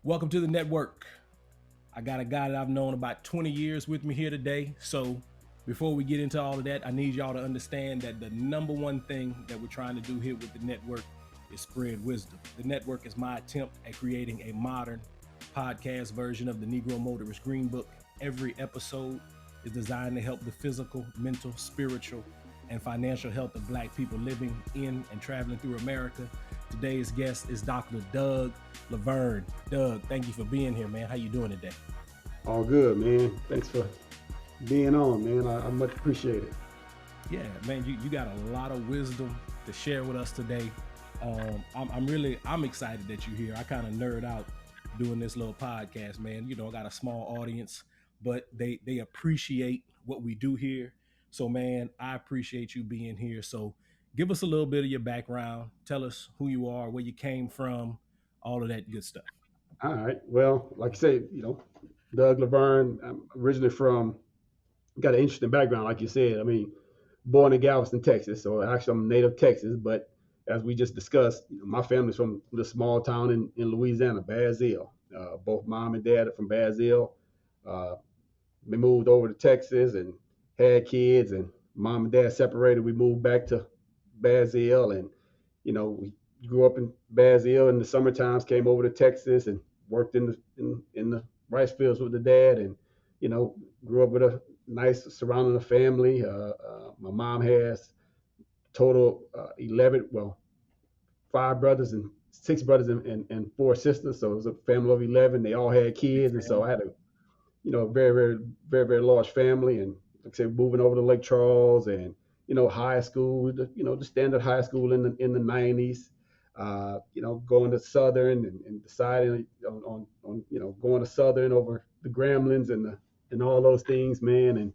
Welcome to the network. I got a guy that I've known about 20 years with me here today. So before we get into all of that, I need y'all to understand that the number one thing that we're trying to do here with the network is spread wisdom. The network is my attempt at creating a modern podcast version of the Negro Motorist Green Book. Every episode is designed to help the physical, mental, spiritual, and financial health of Black people living in and traveling through America. Today's guest is Dr. Doug Lavergne. Doug, thank you for being here, man. How you doing today? All good, man. Thanks for being on, man. I much appreciate it. Yeah, man, you got a lot of wisdom to share with us today. I'm excited that you're here. I kind of nerd out doing this little podcast, man. You know, I got a small audience, but they appreciate what we do here. So, man, I appreciate you being here. So, give us a little bit of your background. Tell us who you are, where you came from, all of that good stuff. All right. Well, like I say, Doug Lavergne, I'm originally got an interesting background, like you said. I mean, born in Galveston, Texas. So actually, I'm native Texas, but as we just discussed, my family's from the small town in Louisiana, Bazille. Both mom and dad are from Bazille. Uh, we moved over to Texas and had kids, and mom and dad separated. We moved back to Bazille, and we grew up in Bazille in the summer times. Came over to Texas and worked in the rice fields with the dad, and grew up with a nice surrounding of family. My mom has total 11, well, 5 brothers and 6 brothers and 4 sisters. So it was a family of 11. They all had Big kids, and so family. I had a very, very, very, very large family. And like I said, moving over to Lake Charles and high school, the standard high school in the 90s. Going to Southern and deciding on going to Southern over the Gremlins and all those things, man, and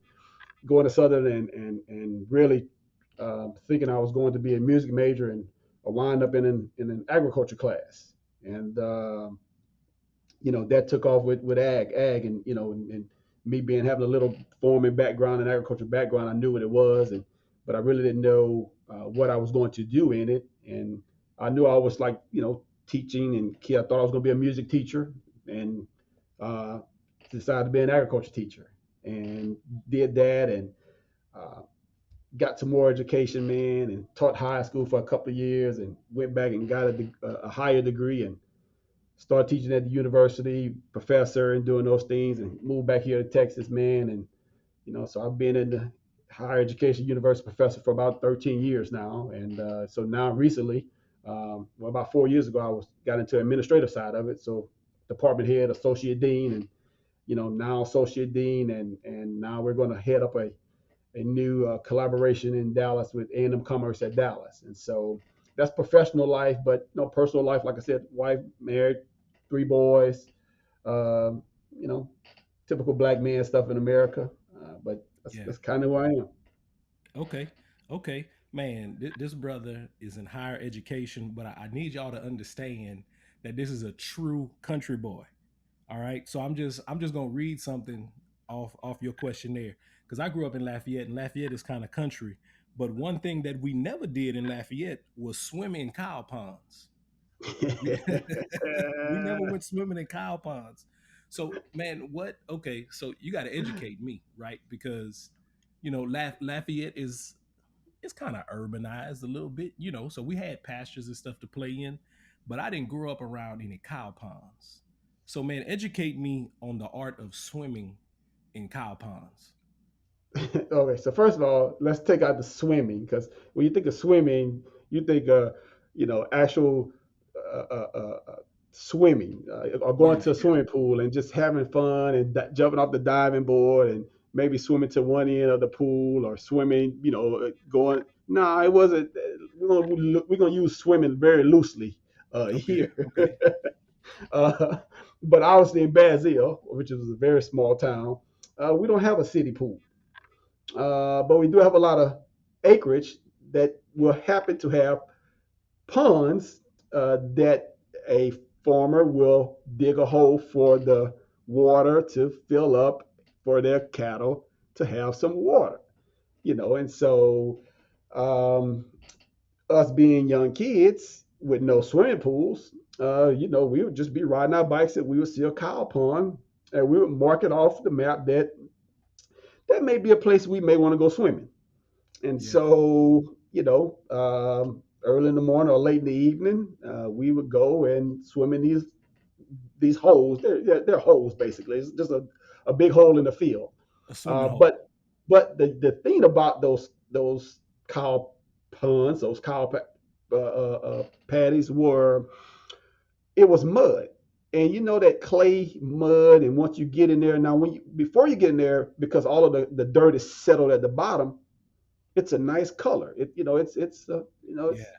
going to Southern and really thinking I was going to be a music major, and I wound up in an agriculture class, and that took off with ag, and me being having a little farming background and agriculture background, I knew what it was, but I really didn't know what I was going to do in it, and I knew I was like teaching, and I thought I was going to be a music teacher, and uh, decided to be an agriculture teacher, and did that, and uh, got some more education, man, and taught high school for a couple of years, and went back and got a higher degree, and started teaching at the university, professor, and doing those things, and moved back here to Texas, man. And so I've been in the higher education university professor for about 13 years now, and so now recently, about 4 years ago, got into the administrative side of it. So department head, associate dean, and now associate dean, and now we're going to head up a new collaboration in Dallas with A&M Commerce at Dallas. And so that's professional life, but personal life, like I said, wife, married, 3 boys, um, you know, typical black man stuff in America. But that's, Yeah. that's kind of who I am. Okay. Okay. Man, this brother is in higher education, but I need y'all to understand that this is a true country boy. All right. So I'm just gonna read something off your questionnaire because I grew up in Lafayette, and Lafayette is kind of country. But one thing that we never did in Lafayette was swim in cow ponds. We we never went swimming in cow ponds. So man, what? Okay, so you got to educate me, right? Because Lafayette is it's kind of urbanized a little bit, So we had pastures and stuff to play in, but I didn't grow up around any cow ponds. So man, educate me on the art of swimming in cow ponds. Okay, so first of all, let's take out the swimming, because when you think of swimming, you think actual swimming, or going Yeah, to a swimming pool and just having fun and jumping off the diving board and maybe swimming to one end of the pool, or swimming, going. No, it wasn't. We're gonna use swimming very loosely okay, here. okay, uh, but obviously in Bazille, which is a very small town, we don't have a city pool. But we do have a lot of acreage that will happen to have ponds that a farmer will dig a hole for the water to fill up for their cattle to have some water, and so um, us being young kids with no swimming pools, we would just be riding our bikes and we would see a cow pond and we would mark it off the map that may be a place we may want to go swimming. And Yeah. so, early in the morning or late in the evening, we would go and swim in these holes. They're holes basically. It's just a big hole in the field. A swimming Uh, hole. but but the thing about those cow ponds, those cow patties were it was mud. And you know that clay mud, and once you get in there, now before you get in there, because all of the dirt is settled at the bottom, it's a nice color. Yeah.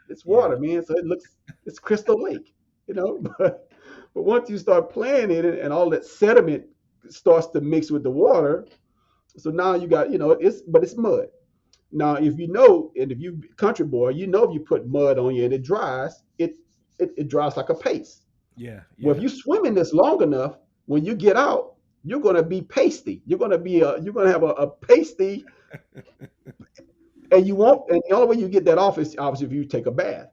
It's Yeah. water, man. So it's crystal lake, you know. But once you start playing in it, and all that sediment starts to mix with the water, so now you got it's mud. Now if you know, and if you country boy, you know if you put mud on you and it dries, it dries like a paste. Yeah. Well, if Yeah. you swim in this long enough, when you get out, you're gonna be pasty. You're gonna have a pasty, and you won't. And the only way you get that off is obviously if you take a bath.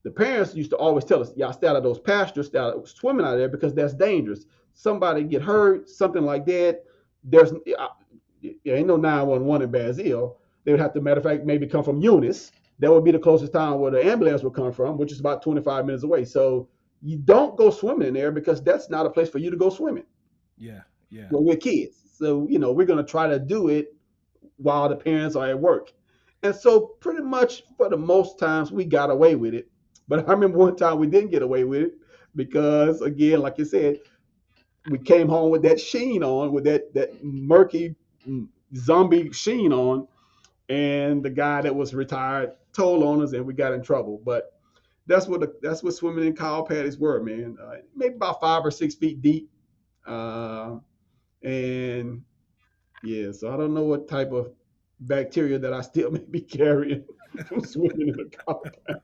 The parents used to always tell us, "Y'all stay out of those pastures, stay out swimming out of there because that's dangerous. Somebody get hurt, something like that. There ain't no 911 in Basile. They would have to, matter of fact, maybe come from Eunice. That would be the closest town where the ambulance would come from, which is about 25 minutes away. So you don't go swimming in there because that's not a place for you to go swimming Yeah. Yeah. when we're kids. So, we're going to try to do it while the parents are at work. And so, pretty much for the most times, we got away with it. But I remember one time we didn't get away with it because, again, like you said, we came home with that sheen on, with that murky zombie sheen on, and the guy that was retired told on us, and we got in trouble. But that's what swimming in cow patties were, man. Maybe about 5 or 6 feet deep, and yeah. So I don't know what type of bacteria that I still may be carrying from swimming in a cow patty.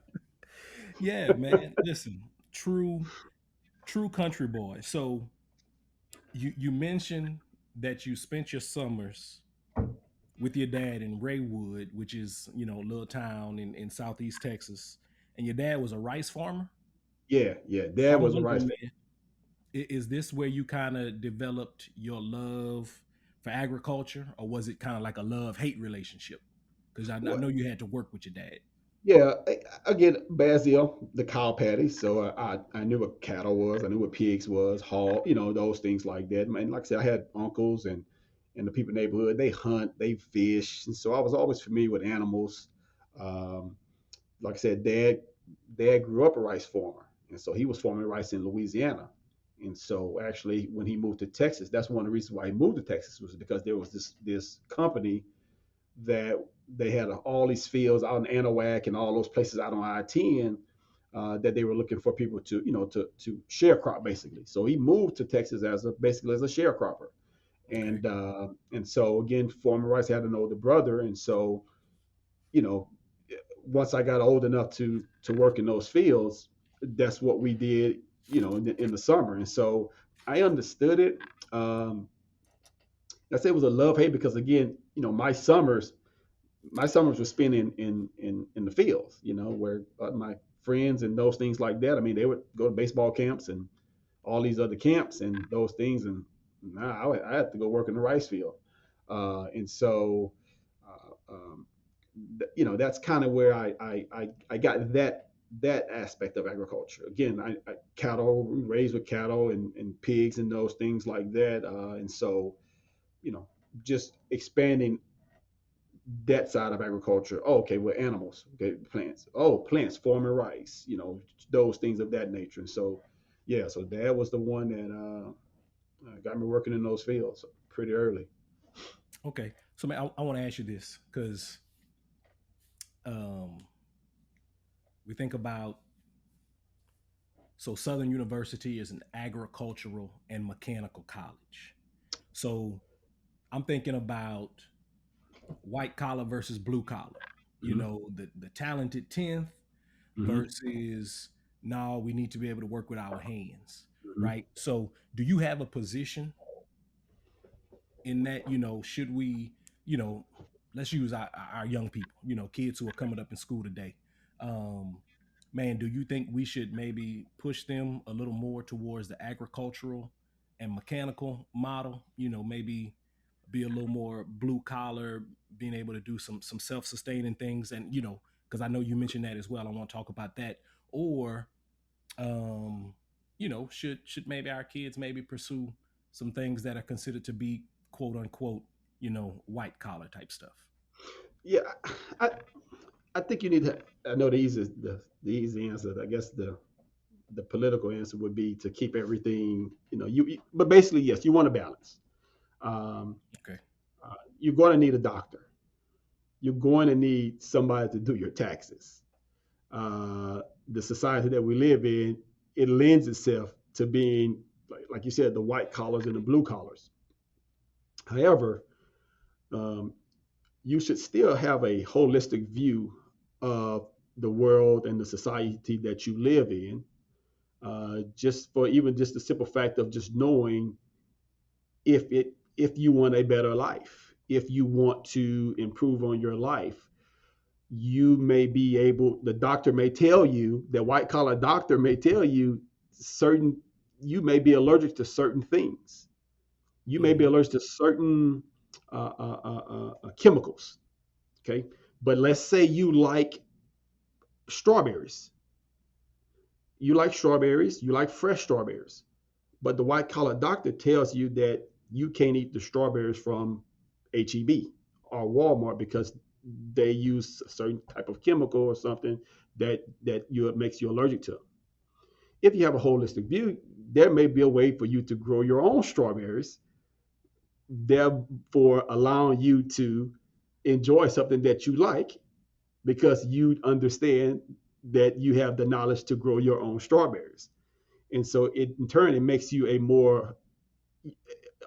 Yeah, man. Listen, true country boy. So you mentioned that you spent your summers with your dad in Raywood, which is, a little town in southeast Texas, and your dad was a rice farmer. Yeah, yeah. So Dad I'm was a rice. wondering, man, is this where you kind of developed your love for agriculture, or was it kind of like a love hate relationship? Because I Well, know you had to work with your dad. yeah, again, Basile, the cow patty. So I knew what cattle was. I knew what pigs was, hog, those things like that. And like I said, I had uncles and the people in the neighborhood. They hunt, they fish, and so I was always familiar with animals. Um, like I said, dad grew up a rice farmer, and so he was farming rice in Louisiana. And so actually, when he moved to Texas, that's one of the reasons why he moved to Texas was because there was this company that they had all these fields out in Anahuac and all those places out on I-10 that they were looking for people to to sharecrop basically. So he moved to Texas basically as a sharecropper, Okay. and so again, former rights had an older brother, and so you know once I got old enough to work in those fields, that's what we did, in the summer, and so I understood it. Um, I say it was a love hate because again, my summers were spent in the fields, where my friends and those things like that. I mean, they would go to baseball camps and all these other camps and those things, and now I had to go work in the rice field, and so, that's kind of where I got that aspect of agriculture. Again, cattle raised with cattle and pigs and those things like that, and so you know just expanding that side of agriculture. Oh, okay, well, animals, okay, plants. Oh, plants forming rice. Those things of that nature. And so, yeah, so Dad was the one that got me working in those fields pretty early. Okay. So, man, I want to ask you this because um, we think about, so Southern University is an agricultural and mechanical college. So I'm thinking about white collar versus blue collar. Mm-hmm. The talented 10th Mm-hmm. versus, no, we need to be able to work with our hands, Mm-hmm. right? So do you have a position in that? Should we, you know, let's use our young people, kids who are coming up in school today. Um, Man, do you think we should maybe push them a little more towards the agricultural and mechanical model? Maybe be a little more blue collar, being able to do some self sustaining things, and because I know you mentioned that as well. I want to talk about that. Or, um, should maybe our kids maybe pursue some things that are considered to be quote unquote, white collar type stuff? Yeah, I I think you need to. I know the easy answer. I guess the political answer would be to keep everything. But basically, yes, you want a balance. Um, Okay. you're going to need a doctor. You're going to need somebody to do your taxes. The society that we live in, it lends itself to being, like you said, the white collars and the blue collars. However, um, you should still have a holistic view of the world and the society that you live in. Just for even just the simple fact of just knowing if you want a better life, if you want to improve on your life, you may be able. The doctor may tell you, the white collar doctor may tell you certain. You may be allergic to certain things. You may be Mm-hmm. allergic to certain chemicals. Okay, but let's say you like strawberries. You like strawberries. You like fresh strawberries. But the white collar doctor tells you that you can't eat the strawberries from HEB or Walmart because they use a certain type of chemical or something that makes you allergic to. If you have a holistic view, there may be a way for you to grow your own strawberries, therefore allowing you to enjoy something that you like because you understand that you have the knowledge to grow your own strawberries. And so in turn, it makes you a more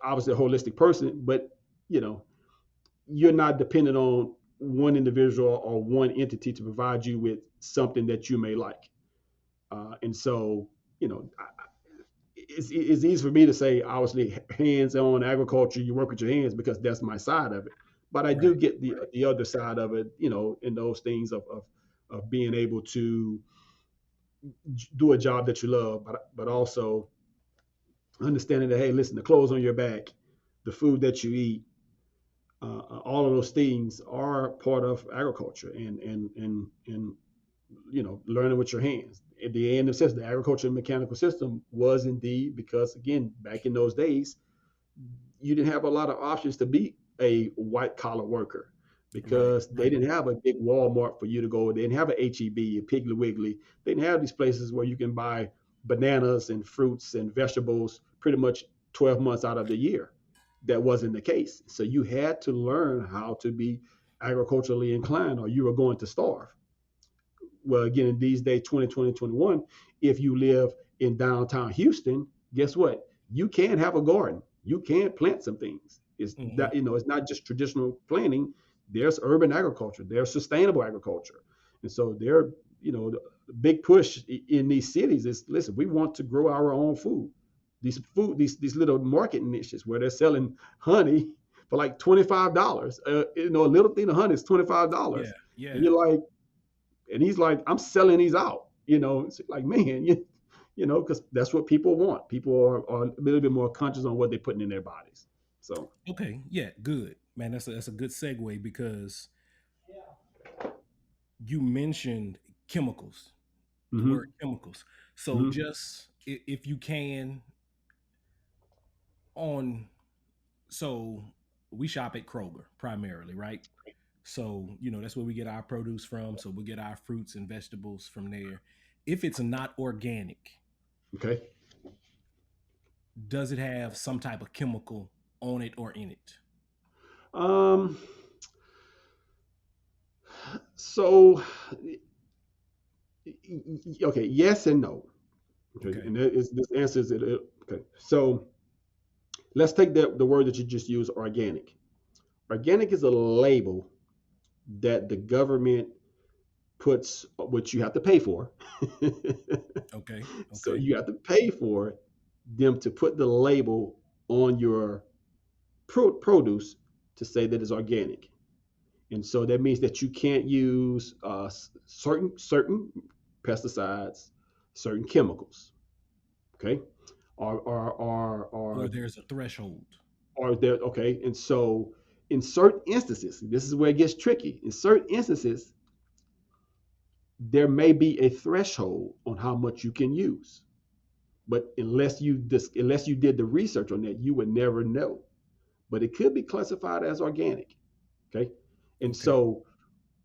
obviously a holistic person, but you know, you're not dependent on one individual or one entity to provide you with something that you may like. And so, you know, it's easy for me to say, obviously, hands-on agriculture, you work with your hands because that's my side of it. But I do Right. get the other side of it, you know, in those things of being able to do a job that you love, but also understanding that, hey, listen, the clothes on your back, the food that you eat, all of those things are part of agriculture and you know, learning with your hands. At the end of the system, the agriculture and mechanical system was indeed because again, back in those days, you didn't have a lot of options to be a white collar worker Right. because they Right. didn't have a big Walmart for you to go. They didn't have an HEB, a Piggly Wiggly. They didn't have these places where you can buy bananas and fruits and vegetables pretty much 12 months out of the year. That wasn't the case. So you had to learn how to be agriculturally inclined or you were going to starve. Well, again, in these days, 2020, 21, if you live in downtown Houston, guess what? You can have a garden. You can plant some things. It's Mm-hmm. that, you know, it's not just traditional planting. There's urban agriculture. There's sustainable agriculture. And so there, you know, the big push in these cities is listen, we want to grow our own food. These little market niches where they're selling honey for like $25. You know, a little thing of honey is Yeah. $25. And Yeah. you're like, and he's like, I'm selling these out. You know, it's like, man, you know, because that's what people want. People are a little bit more conscious on what they're putting in their bodies. So, Okay. Yeah. Good, man. That's a good segue because you mentioned chemicals, the word mm-hmm, chemicals. So mm-hmm, just if you can on so we shop at Kroger primarily, right? So, that's where we get our produce from. So we get our fruits and vegetables from there. If it's not organic, okay. does it have some type of chemical on it or in it? Um, so, okay, yes and no. Okay, Okay. and this answers it. Okay, so let's take the word that you just used, organic. Organic is a label that the government puts, which you have to pay for. Okay. So Okay. you have to pay for them to put the label on your produce to say that it's organic. And so that means that you can't use certain pesticides, certain chemicals. Okay, Or there's a threshold. are there? Okay, and so in certain instances, this is where it gets tricky. In certain instances, there may be a threshold on how much you can use, but unless you did the research on that, you would never know. But it could be classified as organic. Okay, and Okay. so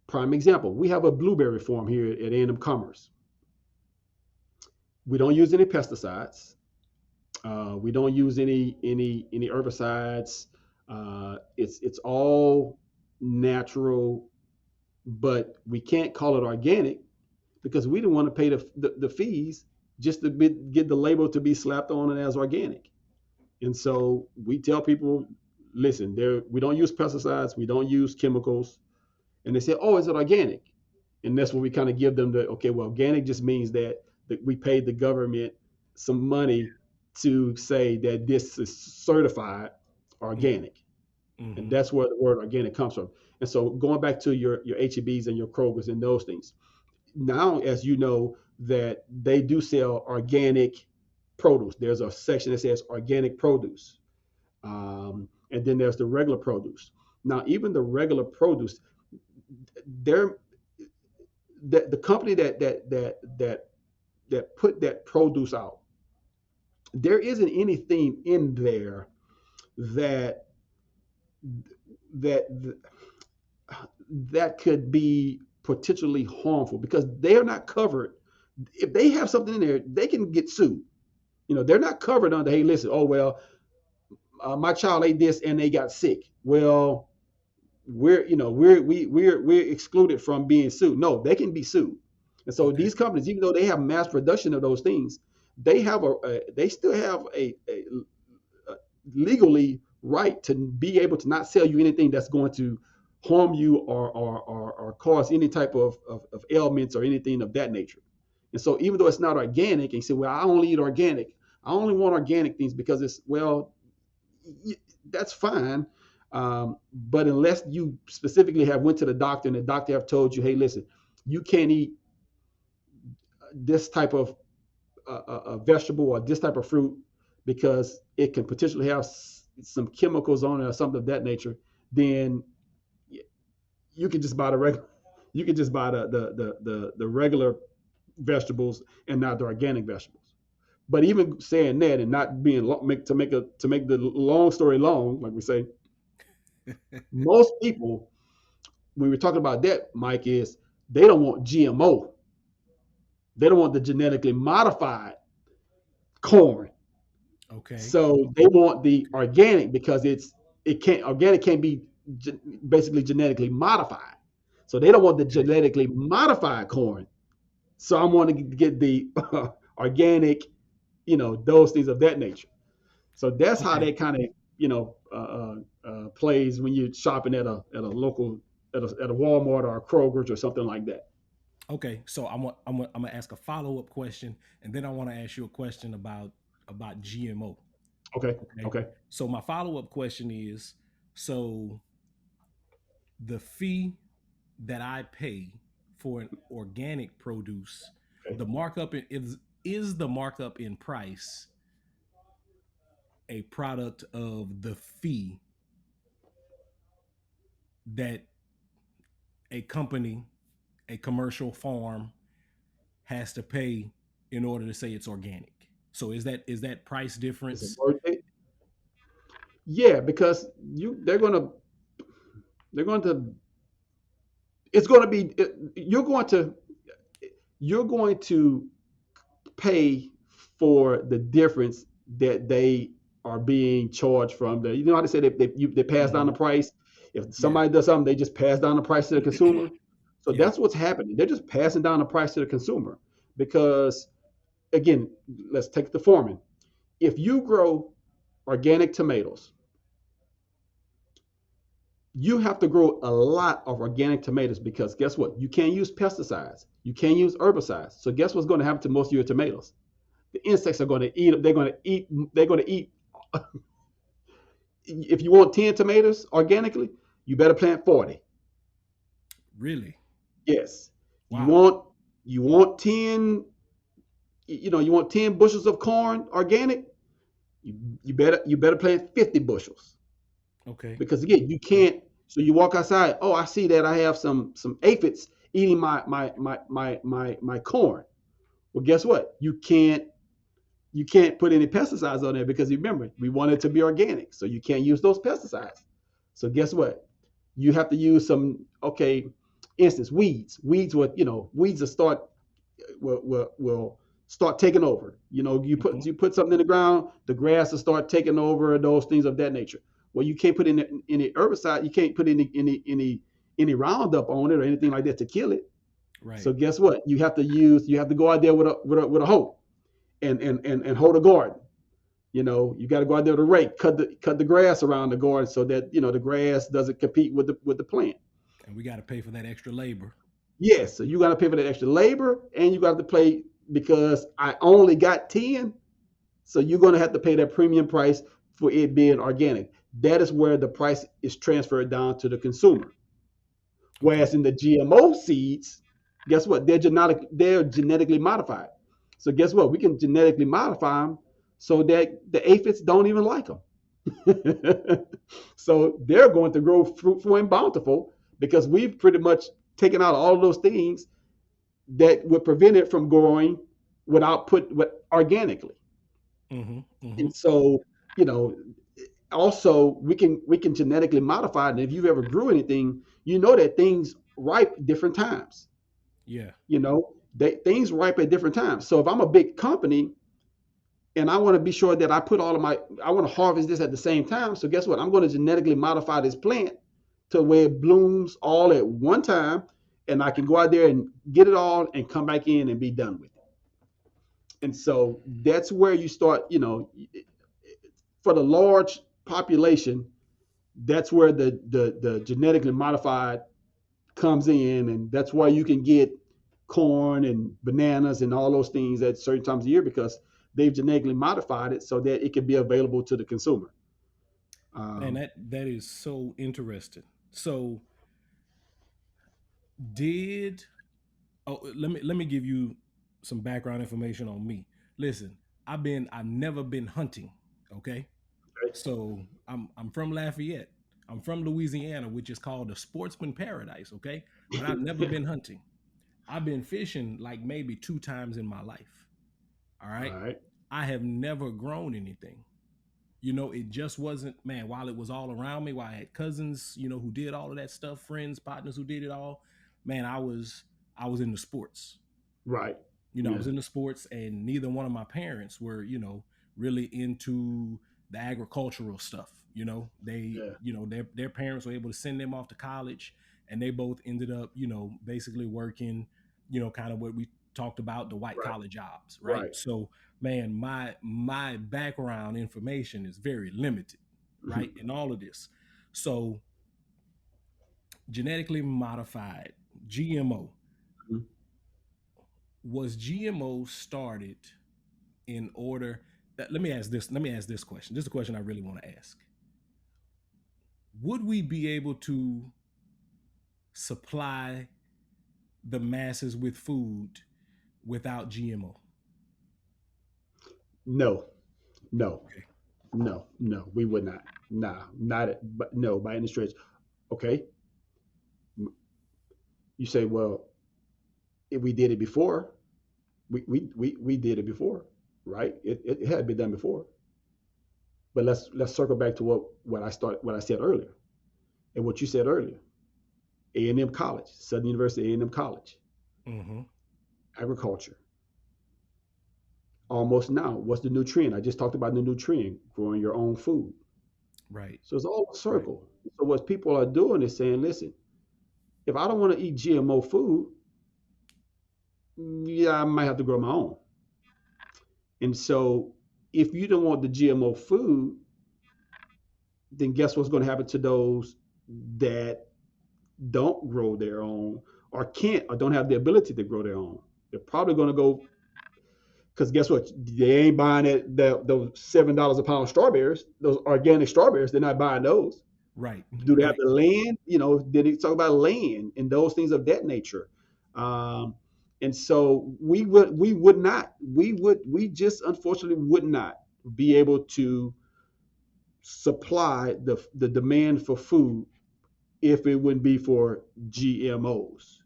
prime example, we have a blueberry farm here at A&M Commerce. We don't use any pesticides. We don't use any herbicides. It's all natural, but we can't call it organic because we didn't want to pay the fees just to get the label to be slapped on it as organic. And so we tell people, listen, we don't use pesticides, we don't use chemicals, and they say, oh, is it organic? And that's when we kind of give them the, okay, well, organic just means that we paid the government some money to say that this is certified organic. And Mm-hmm. that's where the word organic comes from. And so going back to your HEBs and your Krogers and those things, now, as you know, that they do sell organic produce. There's a section that says organic produce. And then there's the regular produce. Now, even the regular produce, they're the company that put that produce out, there isn't anything in there that that that could be potentially harmful because they are not covered. If they have something in there, they can get sued. They're not covered under, hey, listen, oh well, my child ate this and they got sick. Well, we're excluded from being sued. No, they can be sued. And so Okay. these companies, even though they have mass production of those things, they still have a legally right to be able to not sell you anything that's going to harm you or cause any type of ailments or anything of that nature. And so even though it's not organic, and you say, well, I only eat organic. I only want organic things because it's, well, that's fine. But unless you specifically have went to the doctor and the doctor have told you, hey, listen, you can't eat this type of a vegetable or this type of fruit because it can potentially have some chemicals on it or something of that nature, then you can just buy the regular. You can just buy the regular vegetables and not the organic vegetables. But even saying that and not being to make the long story long, like we say, most people when we're talking about that, Mike, is they don't want GMO. They don't want the genetically modified corn. Okay. So they want the organic because it can't organic can't be basically genetically modified. So they don't want the Okay. genetically modified corn. So I'm wanting to get the organic, those things of that nature. So that's how Okay. they kind of, plays when you're shopping at a local at a Walmart or a Kroger's or something like that. Okay. So I'm gonna ask a follow up question, and then I want to ask you a question about GMO. Okay, Okay. okay, So my follow up question is, so the fee that I pay for an organic produce, okay. the markup is the markup in price a product of the fee that a company, a commercial farm has to pay in order to say it's organic. So is that price Is it difference? worth it? Yeah, because they're going to it's going to be you're going to pay for the difference that they are being charged from the. You know how they say they pass down the Hmm. price. If Yeah. somebody does something, they just pass down the price to the consumer. So Yeah. that's what's happening. They're just passing down the price to the consumer because, again, let's take the farming. If you grow organic tomatoes, you have to grow a lot of organic tomatoes because guess what? You can't use pesticides. You can't use herbicides. So guess what's going to happen to most of your tomatoes? The insects are going to eat them. They're going to eat. They're going to eat. If you want 10 tomatoes organically, you better plant 40. Really? Yes. You Wow. want You want 10, you want 10 bushels of corn organic, you better plant 50 bushels. Okay. Because again, you Okay. can't. So you walk outside. Oh, I see that I have some aphids eating my corn. Well, guess what? You can't put any pesticides on there because remember we want it to be organic, so you can't use those pesticides. So guess what? You have to use some. Okay, instance weeds. Weeds will start taking over. You put Hmm. you put something in the ground, the grass will start taking over, those things of that nature. Well, you can't put any herbicide, you can't put any Roundup on it or anything like that to kill it. Right. So guess what? You have to go out there with a hoe and hold a garden. You got to go out there with a rake, cut the grass around the garden so that the grass doesn't compete with the plant. And we got to pay for that extra labor. Yes, so you got to pay for that extra labor, and you got to pay because I only got 10. So you're going to have to pay that premium price for it being organic. That is where the price is transferred down to the consumer. Okay. Whereas in the GMO seeds, guess what? They're genetically modified. So guess what? We can genetically modify them so that the aphids don't even like them. So they're going to grow fruitful and bountiful because we've pretty much taken out all of those things that would prevent it from growing organically. Hmm. Hmm. And so, you know, also we can genetically modify it. And if you've ever grew anything, you know that things ripe different times. Yeah. Things ripe at different times. So if I'm a big company and I want to be sure that I want to harvest this at the same time. So guess what? I'm going to genetically modify this plant to where it blooms all at one time, and I can go out there and get it all and come back in and be done with it. And so that's where you start. For the large population, that's where the genetically modified comes in, and that's why you can get corn and bananas and all those things at certain times of year because they've genetically modified it so that it can be available to the consumer. Man, Um, that is so interesting. So did oh let me give you some background information on me. Listen, I've never been hunting. Okay. So I'm from Lafayette. I'm from Louisiana, which is called the sportsman paradise. Okay. But I've never been hunting. I've been fishing like maybe 2 times in my life. All all right. right, I have never grown anything. It just wasn't, man, while it was all around me, while I had cousins, who did all of that stuff, friends, partners who did it all, man, I was in the sports. right, I yeah, was into sports, and neither one of my parents were, really into the agricultural stuff. They, yeah, their parents were able to send them off to college, and they both ended up, basically working, kind of what we talked about, the white right, collar jobs, right? right. So, man, my background information is very limited, right, in all of this. So, genetically modified GMO, was GMO started in order let me ask this question. This is a question I really want to ask. Would we be able to supply the masses with food without GMO? No, no, Okay. no. We would not. Nah, not it. But no, by any stretch. Okay, you say, well, if we did it before, we did it before, right? It had been done before. But let's circle back to what I said earlier, and what you said earlier. A&M College, Southern University A&M College, Mm-hmm. agriculture. Almost now, what's the new trend? I just talked about the new trend, growing your own food. Right. So it's all a Right. circle. So what people are doing is saying, listen, if I don't want to eat GMO food, yeah, I might have to grow my own. And so if you don't want the GMO food, then guess what's going to happen to those that don't grow their own or can't or don't have the ability to grow their own? They're probably going to go because guess what? They ain't buying those $7 a pound strawberries, those organic strawberries. They're not buying those. Right. Do they have Right. the land? Did he talk about land and those things of that nature? Um, And so we just unfortunately would not be able to supply the demand for food if it wouldn't be for GMOs.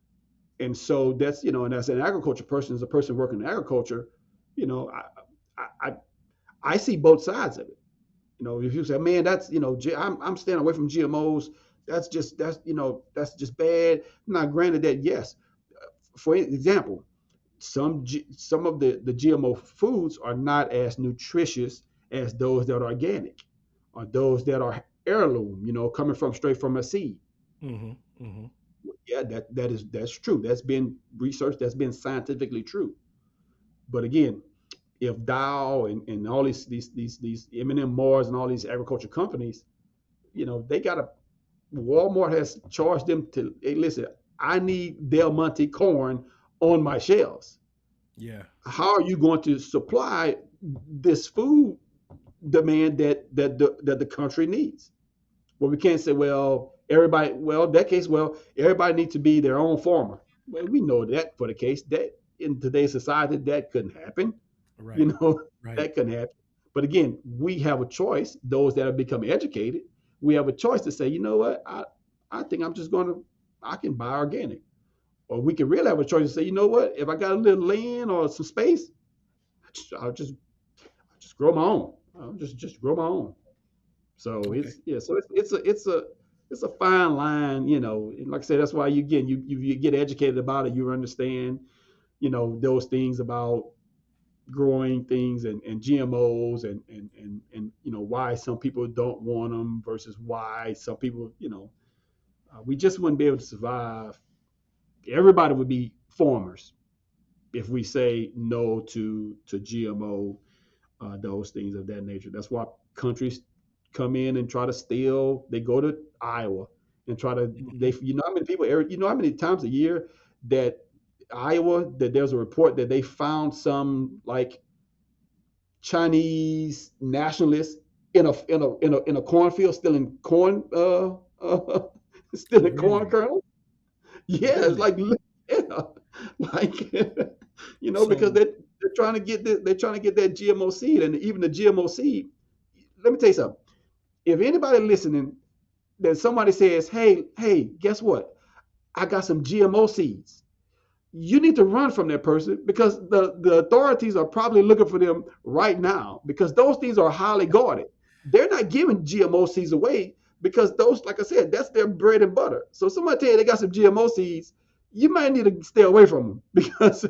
And so that's, and as an agriculture person, as a person working in agriculture, you know, I, I, I see both sides of it. If you say, man, that's, I'm staying away from GMOs. That's just bad. Now, granted that, yes, for example, some of the GMO foods are not as nutritious as those that are organic or those that are heirloom, coming from straight from a seed. Mm-hmm. Mm-hmm. Yeah, that's true. That's been researched. That's been scientifically true. But again, if Dow and all these M&M Mars and all these agriculture companies, they got to Walmart has charged them to, hey, listen, I need Del Monte corn on my shelves. Yeah. How are you going to supply this food demand that the country needs? Well, we can't say, well, everybody, well, in that case, well, everybody needs to be their own farmer. Well, we know that for the case that in today's society, that couldn't happen. You Right. know, Right. that couldn't happen. But again, we have a choice, those that have become educated, we have a choice to say, you know what, I think I can buy organic. Or we can really have a choice to say, you know what, if I got a little land or some space, I'll just grow my own. I'll just grow my own. So Okay. it's a fine line, And like I said, that's why you get educated about it. You understand, those things about growing things and GMOs and why some people don't want them versus why some people, we just wouldn't be able to survive. Everybody would be farmers if we say no to GMO, those things of that nature. That's why countries come in and try to steal. They go to Iowa and try to Mm-hmm. they how many people, how many times a year that Iowa, that there's a report that they found some like Chinese nationalists in a cornfield stealing corn, stealing corn Really? kernels. Yeah, it's Really? like, yeah, like because So they're trying to get that GMO seed, and even the GMO seed. Let me tell you something. If anybody listening, that somebody says, hey, guess what? I got some GMO seeds. You need to run from that person because the authorities are probably looking for them right now because those things are highly guarded. They're not giving GMO seeds away because those, like I said, that's their bread and butter. So if somebody tell you they got some GMO seeds, you might need to stay away from them because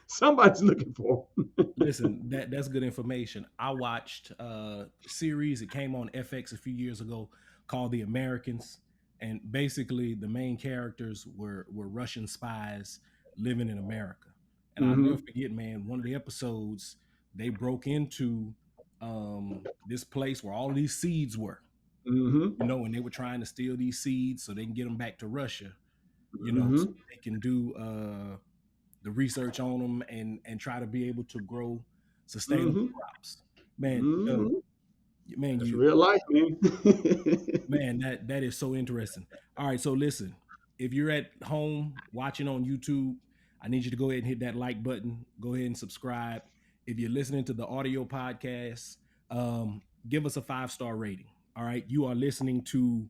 somebody's looking for them. listen, that's good information. I watched a series. It came on FX a few years ago called The Americans, and basically the main characters were Russian spies living in America. And I'll never Mm-hmm. forget, man, one of the episodes they broke into this place where all of these seeds were, Mm-hmm. and they were trying to steal these seeds so they can get them back to Russia, so Mm-hmm. they can do the research on them and try to be able to grow sustainable Mm-hmm. crops. Man, Doug, Mm-hmm. man, That's you real life, man. man, that is so interesting. All right, so listen, if you're at home watching on YouTube, I need you to go ahead and hit that like button. Go ahead and subscribe. If you're listening to the audio podcast, give us a 5-star rating. All right, you are listening to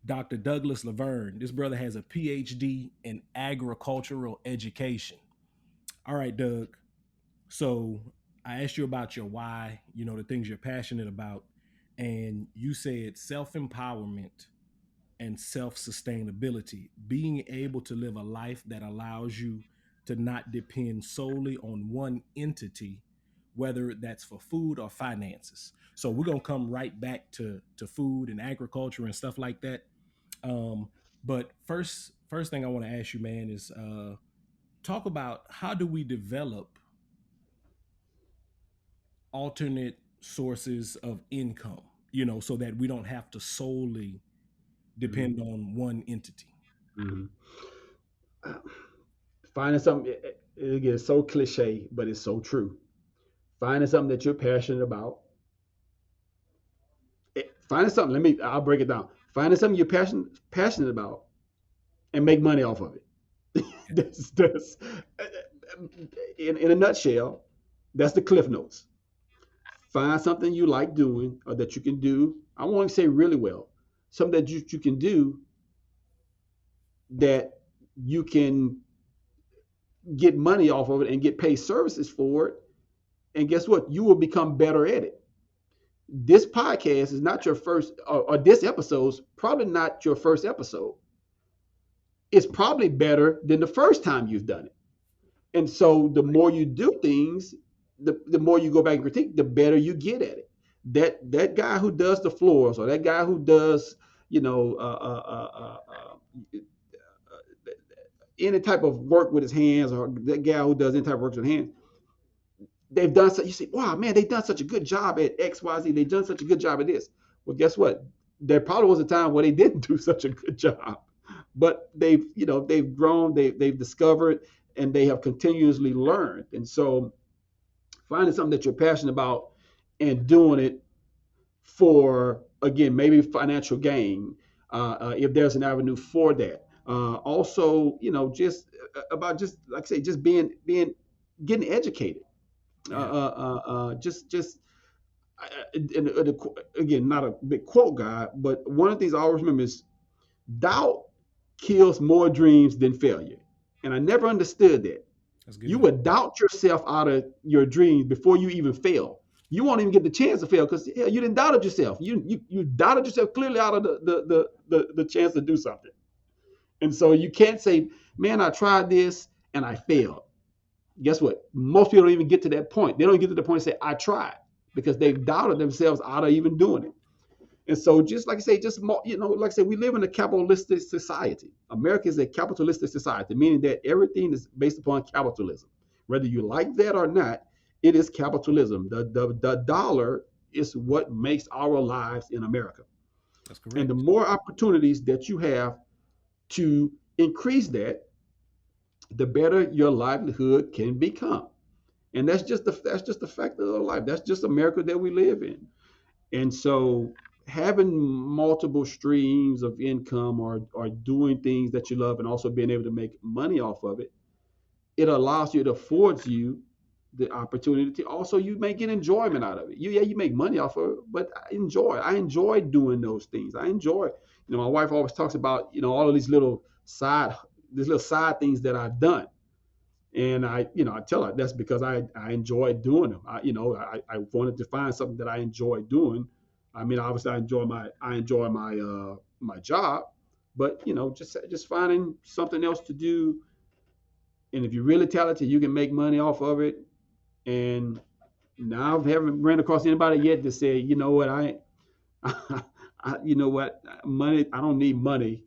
Dr. Douglas Lavergne. This brother has a PhD in agricultural education. All right, Doug. So I asked you about your why, the things you're passionate about, and you said self empowerment and self sustainability, being able to live a life that allows you to not depend solely on one entity, whether that's for food or finances. So we're gonna come right back to food and agriculture and stuff like that. Um, but first thing I want to ask you, man, is talk about how do we develop alternate sources of income, so that we don't have to solely Mhm. depend on one entity. Mhm. Finding something, it gets so cliche, but it's so true. Finding something that you're passionate about. Finding something. I'll break it down. Finding something you're passionate about and make money off of it. That's in a nutshell, that's the cliff notes. Find something you like doing or that you can do. I won't say really well. Something that you can do that you can get money off of it and get paid services for it. And guess what? You will become better at it. This podcast is not your first, or this episode's probably not your first episode. It's probably better than the first time you've done it. And so the more you do things, the more you go back and critique, the better you get at it. That guy who does the floors, or that guy who does, you know, any type of work with his hands, or that guy who does any type of work with his hands, they've done so. You say, wow, man, they've done such a good job at X, Y, Z. They've done such a good job at this. Well, guess what? There probably was a time where they didn't do such a good job, but they've grown, they've discovered, and they have continuously learned. And so, finding something that you're passionate about and doing it for, again, maybe financial gain, if there's an avenue for that. Also, just about, just like I say, just being getting educated. Yeah, Just again, not a big quote guy, but one of the things I always remember is doubt kills more dreams than failure. And I never understood that. that's You good. would doubt yourself out of your dreams before you even fail. You won't even get the chance to fail because you didn't doubt it yourself. You doubted yourself clearly out of the chance to do something. And so you can't say, man, I tried this and I failed. Guess what? Most people don't even get to that point. They don't get to the point and say, I tried, because they've doubted themselves out of even doing it. And so, just like I say, like I said, we live in a capitalistic society. America is a capitalistic society, meaning that everything is based upon capitalism. Whether you like that or not, it is capitalism. The dollar is what makes our lives in America. That's And the correct. more opportunities that you have to increase that, the better your livelihood can become. And that's just the fact of life. That's just America that we live in. And so, having multiple streams of income, or doing things that you love and also being able to make money off of it, it allows you, it affords you the opportunity to also, you may get enjoyment out of it. You make money off of it, but I enjoy doing those things. I enjoy, my wife always talks about, all of these little side things that I've done. And I tell her that's because I enjoy doing them. I wanted to find something that I enjoy doing. I mean, obviously, I enjoy my job, but just finding something else to do. And if you're really talented, you can make money off of it. And now I haven't ran across anybody yet that said, you know what, you know what, money. I don't need money.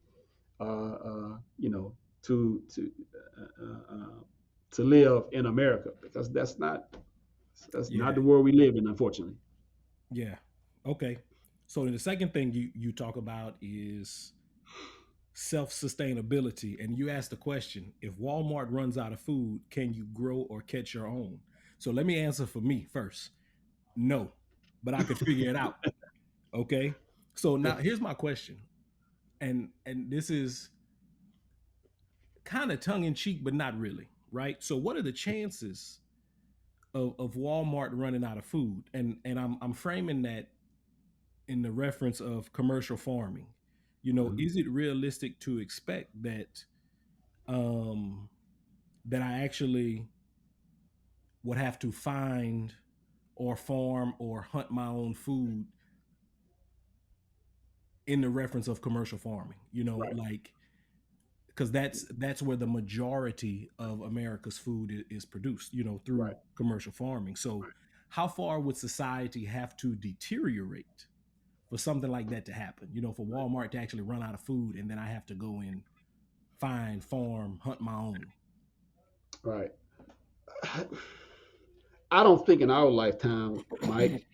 You know, to to live in America, because that's not Yeah, the world we live in, unfortunately. yeah. Okay. So then the second thing you talk about is self sustainability, and you ask the question: if Walmart runs out of food, can you grow or catch your own? So let me answer for me first. No, but I could figure it out. Okay. So now here's my question, and this is kind of tongue in cheek, but not really, right? So what are the chances of Walmart running out of food? And I'm framing that in the reference of commercial farming. Mhm. Is it realistic to expect um that I actually would have to find or farm or hunt my own food in the reference of commercial farming? Right, Like, because that's where the majority of America's food is produced, through right, commercial farming. So right. how far would society have to deteriorate for something like that to happen? For Walmart to actually run out of food, and then I have to go and find, farm, hunt my own. Right. I don't think in our lifetime, Mike,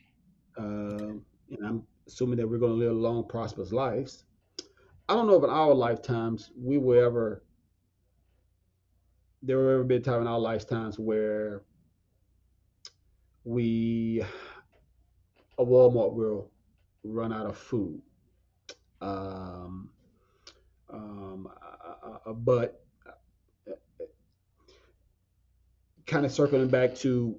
and I'm assuming that we're going to live long, prosperous lives. I don't know if in our lifetimes there will ever be a time in our lifetimes where we a Walmart will run out of food. Um, but kind of circling back to,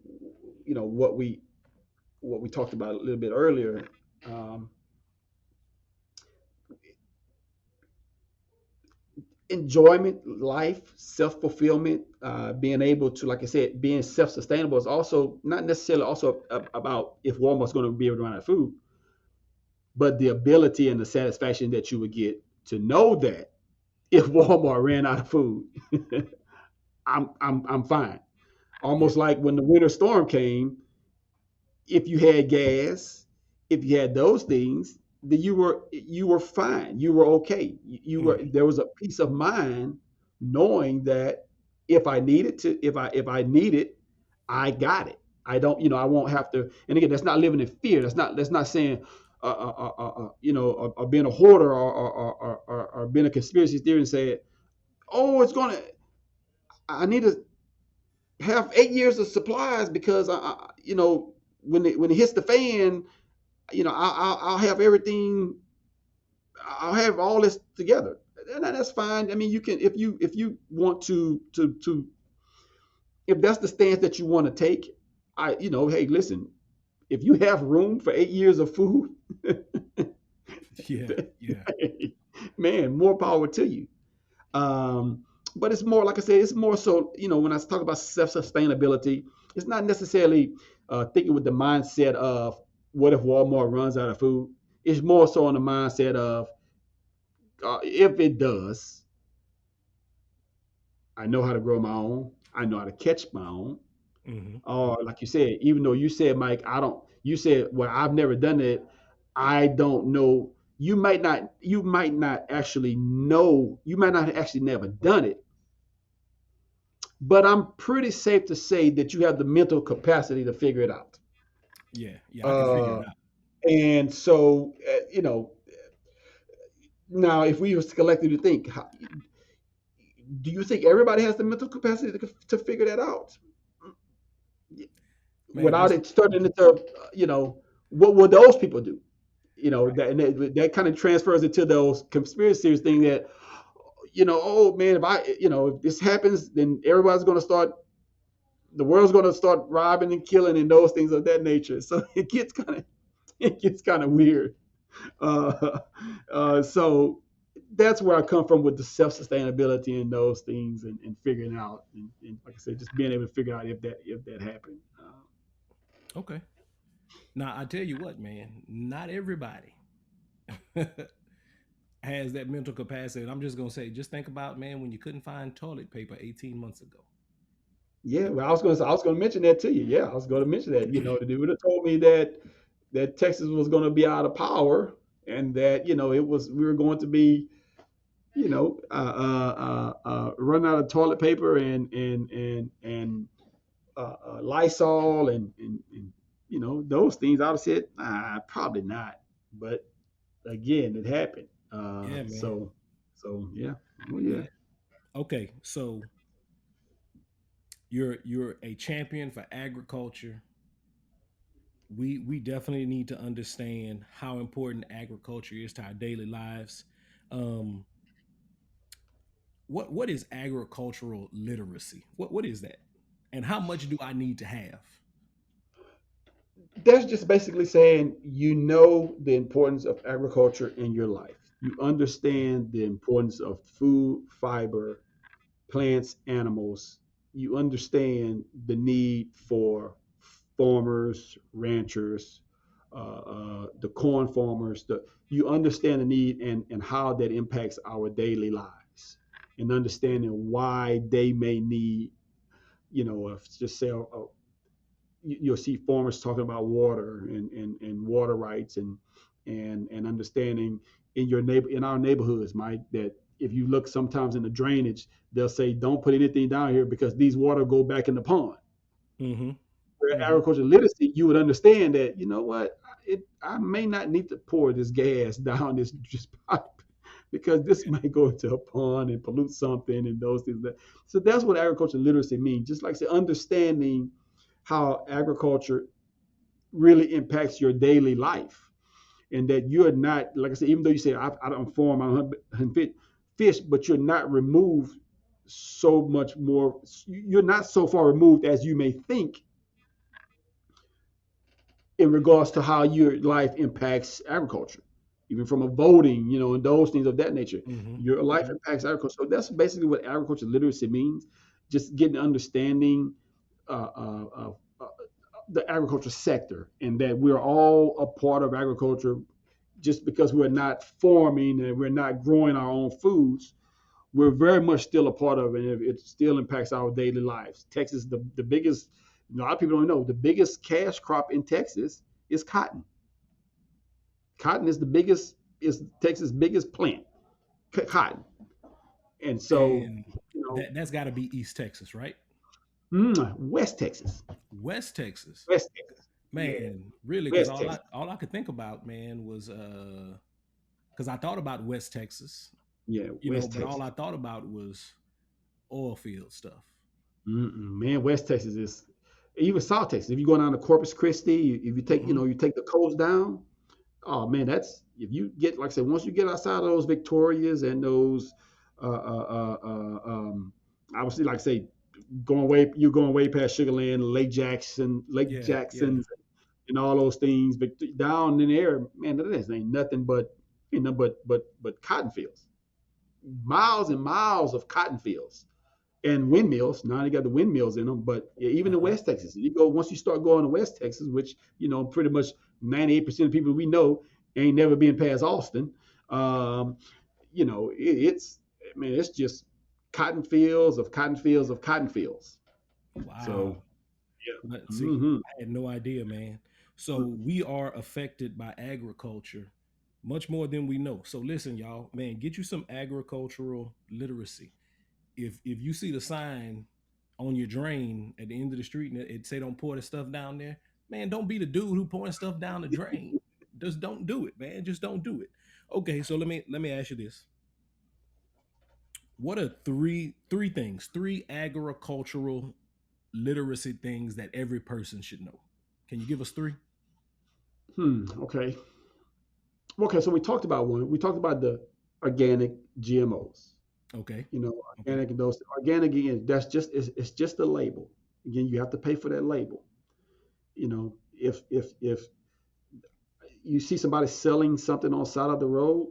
what we talked about a little bit earlier. Um, Enjoyment, life, self fulfillment, being able to, like I said, being self sustainable is also not necessarily also about if Walmart's going to be able to run out of food, but the ability and the satisfaction that you would get to know that if Walmart ran out of food, I'm fine. Yeah. Almost like when the winter storm came, if you had gas, if you had those things, then you were fine. You were okay. You were Hmm. there was a peace of mind knowing that if I need it, I got it. I don't, I won't have to. And again, that's not living in fear. That's not saying, or being a hoarder, or being a conspiracy theory and say, oh, I need to have 8 years of supplies because when it hits the fan, I'll have everything. I'll have all this together, and that's fine. I mean, you can if you want to if that's the stance that you want to take. Hey, listen, if you have room for 8 years of food, Yeah. Yeah. man, more power to you. Um, but it's more, like I said, it's more so, when I talk about self sustainability, it's not necessarily thinking with the mindset of what if Walmart runs out of food. It's more so on the mindset of if it does, I know how to grow my own. I know how to catch my own. Hmm. Or Hmm. like you said, even though you said, Mike, I don't. You said, well, I've never done it. I don't know. You might not actually know. You might not actually never done it, but I'm pretty safe to say that you have the mental capacity to figure it out. Yeah. Yeah. I can figure it Uh, out. and so, now if we was to collectively think, do you think everybody has the mental capacity to figure that out Man, without just it turning into, what would those people do? right. That kind of transfers into those conspiracy theories thing that, oh man, if this happens, then everybody's going to start the world's going to start robbing and killing and those things of that nature. So it gets kind of weird. Uh, so that's where I come from with the self sustainability and those things, and figuring out, and like I said, just being able to figure out if that happened. Okay. Now I tell you what, man. Not everybody has that mental capacity. And I'm just gonna say, just think about, man, when you couldn't find toilet paper 18 months ago. Yeah, well, I was going to mention that to you. Yeah, I was going to mention that. They would have told me that Texas was going to be out of power, and that we were going to be run out of toilet paper and Lysol and those things. I would have said, probably not. But again, it happened. Yeah, man. So yeah, well, yeah, Yeah. Okay, so you're a champion for agriculture. We definitely need to understand how important agriculture is to our daily lives. Um, what is agricultural literacy? What is that? And how much do I need to have? that's just basically saying the importance of agriculture in your life. You Okay. understand the importance of food, fiber, plants, animals. You understand the need for farmers, ranchers, the corn farmers. You understand the need and how that impacts our daily lives, and understanding why they may need, just say, you'll see farmers talking about water and water rights and understanding in our neighborhoods, Mike, that if you look sometimes in the drainage, they'll say don't put anything down here because these water go back in the pond. Mm-hmm. Where Mm-hmm. agricultural literacy, you would understand that, what, I may not need to pour this gas down this pipe because this might go into a pond and pollute something and those things. So that's what agricultural literacy means. Just like I said, understanding how agriculture really impacts your daily life, and that you're not, like I said, even though you say I don't farm, I don't hunt fish, but you're not removed. so much more. You're not so far removed as you may think in regards to how your life impacts agriculture, even from a voting, and those things of that nature. Mm-hmm. Your life Mm-hmm. impacts agriculture. So that's basically what agriculture literacy means. Just getting understanding uh, uh, uh, uh, the agriculture sector, and that we're all a part of agriculture. Just because we're not farming and we're not growing our own foods, we're very much still a part of it, and it still impacts our daily lives. Texas, the biggest, a lot of people don't know, the biggest cash crop in Texas is cotton. Cotton is the biggest, is Texas' biggest plant, cotton. And so, And you know, that's got to be East Texas, right? West Texas, West Texas, West Texas, yeah, man. Really, because West all Texas, I could think about, man, was because I thought about West Texas, yeah, but West all Texas. I thought about was oil field stuff. Man, West Texas is even South Texas. If you go down to Corpus Christi, if you take, Mm-hmm. you take the coast down. Oh man, that's if you get, like I said, once you get outside of those Victorias and those, uh, uh, uh, obviously, like I say, you're going way past Sugarland, Lake Yeah, yeah. Jackson's, and all those things. But down in there, man, that ain't nothing but, but cotton fields, miles and miles of cotton fields and windmills. Now they got the windmills in them, but yeah, even Uh in huh. West Texas, you go once you start going to West Texas, which pretty much 98% of people we know ain't never been past Austin. Um, it's, man, it's just cotton fields of cotton fields of cotton fields. So Wow. But yeah, see, I had no idea, man. So we are affected by agriculture much more than we know. So listen, y'all, man, get you some agricultural literacy. If you see the sign on your drain at the end of the street and it say don't pour the stuff down there, man, don't be the dude who pouring stuff down the drain. Just don't do it, man. Just don't do it. Okay, so let me ask you this. What are three agricultural literacy things that every person should know? Can you give us three? okay. Okay, so we talked about one. We talked about the organic GMOs. Okay. Okay. Organic and those organic, again, that's just, it's just a label. Again, you have to pay for that label. If you see somebody selling something on the side of the road,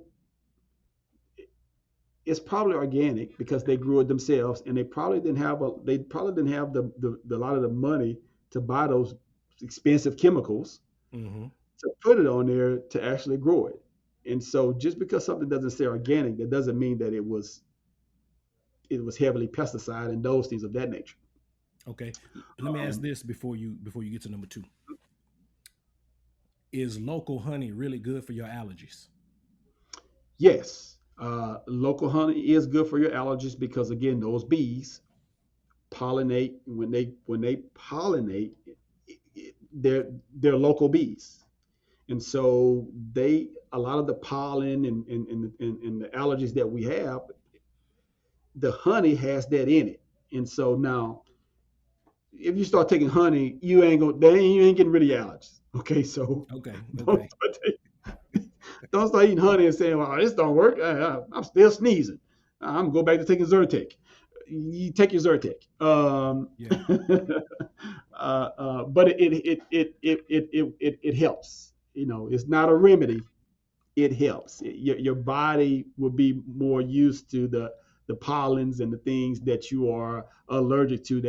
it's probably organic because they grew it themselves, and they probably didn't have the lot of the money to buy those expensive chemicals Mm-hmm. to put it on there to actually grow it. And so just because something doesn't say organic, that doesn't mean that it was heavily pesticide and those things of that nature. Okay. Let me ask Um, this before you get to number two. Is local honey really good for your allergies? yes, local honey is good for your allergies because, again, those bees pollinate. When they pollinate, they're local bees, and so a lot of the pollen and the allergies that we have, the honey has that in it. And so now, if you start taking honey, you ain't getting rid of your allergies. Okay, so Okay. don't Okay. start, don't start eating honey and saying, "Well, this don't work. I'm still sneezing. I'm going to go back to taking Zyrtec." You take your Zyrtec. Yeah. But it helps. It's not a remedy. It helps. Your body will be more used to the pollens and the things that you are allergic to,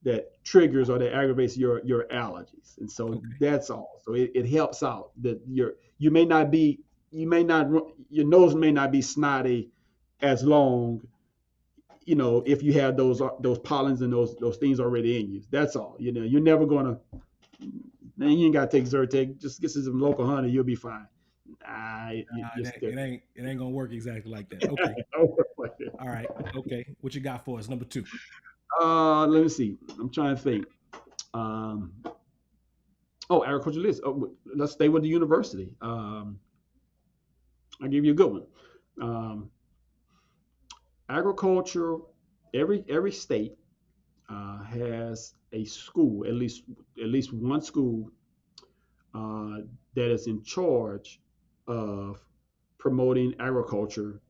that triggers or that aggravates your allergies. And so Okay. that's all. So it helps out that you may not be you may not your nose may not be snotty as long, if you have those pollens and those things already in you. That's all. You're never gonna. Man, you ain't gotta take Zyrtec. Just get some local honey. You'll be fine. Nah, You're still it ain't gonna work exactly like that. Okay. don't work like that. All right. Okay. What you got for us? Number two. Let me see. I'm trying to think. Um, agriculture list. Let's stay with the university. I'll give you a good one. Um, Agriculture. Every state has a school, at least one school uh, that is in charge of promoting agriculture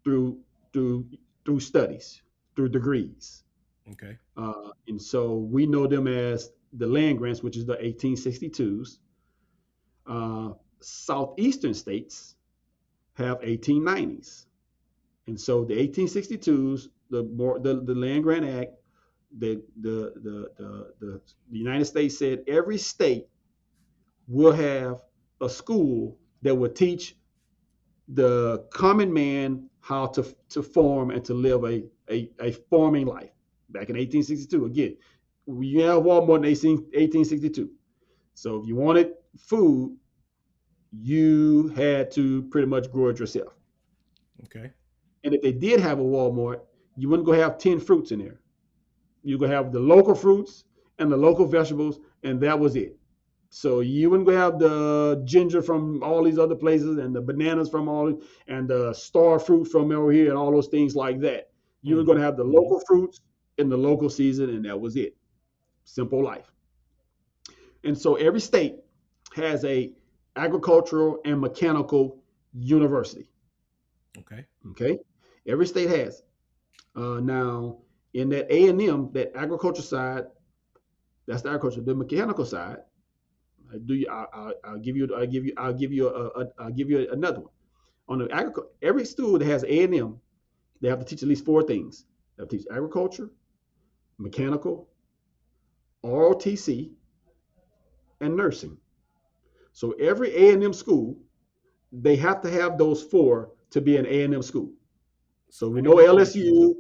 through through through studies, through degrees. Okay. And so we know them as the land grants, which is the 1862s. Southeastern states have 1890s. And so the 1862s, the Land Grant Act, the United States said every state will have a school that will teach the common man how to form and to live a farming life. Back in 1862, again, we have Walmart in 1862. So if you wanted food, you had to pretty much grow it yourself. Okay. And if they did have a Walmart, you wouldn't go have 10 fruits in there. You could have the local fruits and the local vegetables, and that was it. So you wouldn't go have the ginger from all these other places and the bananas from all and the star fruit from over here and all those things like that. You were going to have the Mm-hmm. local fruits in the local season, and that was it. Simple life. And so every state has a agricultural and mechanical university. Okay. Okay, every state has. Now, in that A&M, that agriculture side, that's the agriculture. The mechanical side, I'll give you. I'll give you another one. On the agriculture, every school that has A&M, they have to teach at least four things. They have to teach agriculture, mechanical, ROTC, and nursing. So every A&M school, they have to have those four to be an A&M school. So we I know got a question. LSU,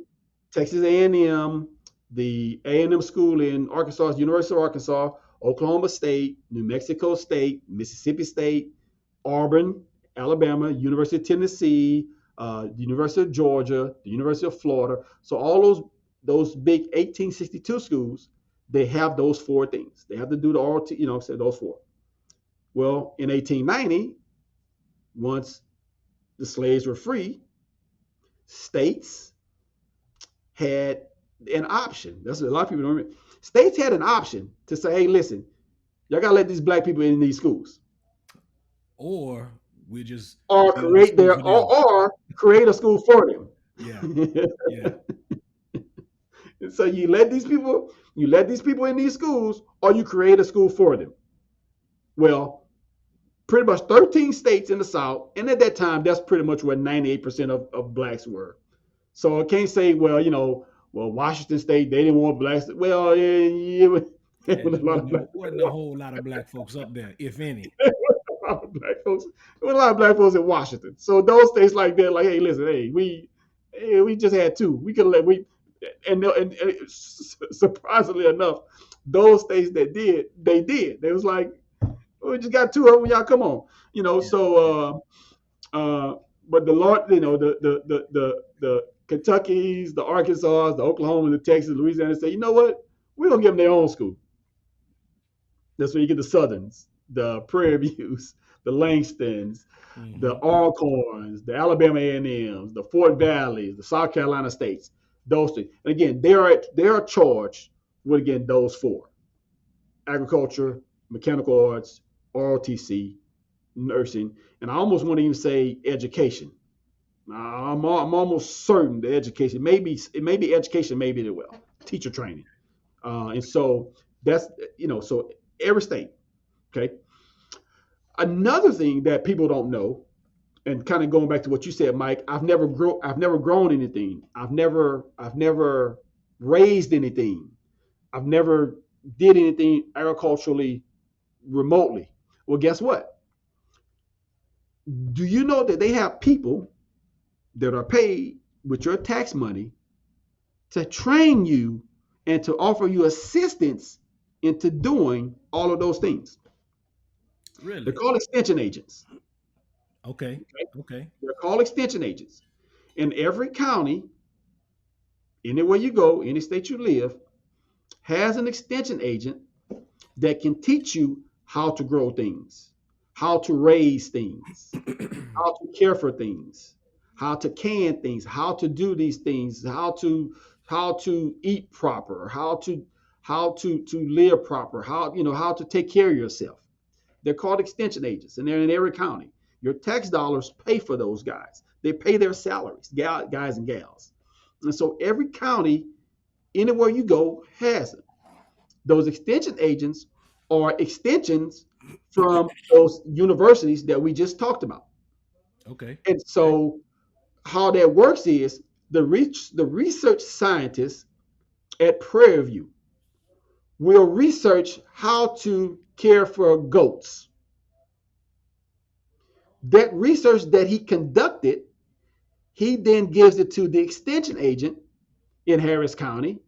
Texas A&M, the A&M school in Arkansas, University of Arkansas, Oklahoma State, New Mexico State, Mississippi State, Auburn, Alabama, University of Tennessee, the University of Georgia, the University of Florida. So all those big 1862 schools, they have those four things. They have to do the RT, say those four. Well, in 1890, once the slaves were free, states had an option. That's what a lot of people don't remember. States had an option to say, hey, listen, y'all gotta let these black people in these schools. Or we just Or build a create school their for them. or create a school for them. Yeah. Yeah. And so you let these people in these schools, or you create a school for them. Well, pretty much 13 states in the South, and at that time, that's pretty much where 98% of blacks were. So I can't say, well, Washington State, they didn't want blacks. Well, yeah, Yeah, a there lot of black, wasn't a whole lot of black folks up there, if any. a lot of black folks. There were a lot of black folks in Washington. So those states like that, like, hey, listen, we just had two. We could let we, and surprisingly enough, those states that did, they did. They was like, we just got two of them. Y'all come on, Yeah. Yeah. But the Lord, the Kentuckies, the Arkansas, the Oklahoma, the Texas, Louisiana say, you know what? We're gonna give them their own school. That's where you get the Southerns, the Prairie Views, the Langstons, the Mm-hmm. Alcorns, the Alabama A&Ms, the Fort Valleys, the South Carolina states. Those things. And again, they are charged with again those four: agriculture, mechanical arts, ROTC, nursing, and I almost want to even say education. I'm almost certain the education, maybe it may be education, maybe it will teacher training, and so that's so every state. Okay, another thing that people don't know, and kind of going back to what you said, Mike, I've never grown anything. I've never raised anything. I've never did anything agriculturally remotely. Well, guess what? Do you know that they have people that are paid with your tax money to train you and to offer you assistance into doing all of those things? They're Really? called extension agents. Okay. Okay? Okay. They're called extension agents. In every county, anywhere you go, any state you live, has an extension agent that can teach you how to grow things, how to raise things, how to care for things, how to can things, how to do these things, how to eat proper, how to live proper, how to take care of yourself. They're called extension agents, and they're in every county. Your tax dollars pay for those guys. They pay their salaries, guys and gals. And so every county, anywhere you go, has it. Those extension agents are extensions from those universities that we just talked about. Okay. And Okay. so how that works is the research scientists at Prairie View will research how to care for goats. That research that he conducted, he then gives it to the extension agent in Harris County.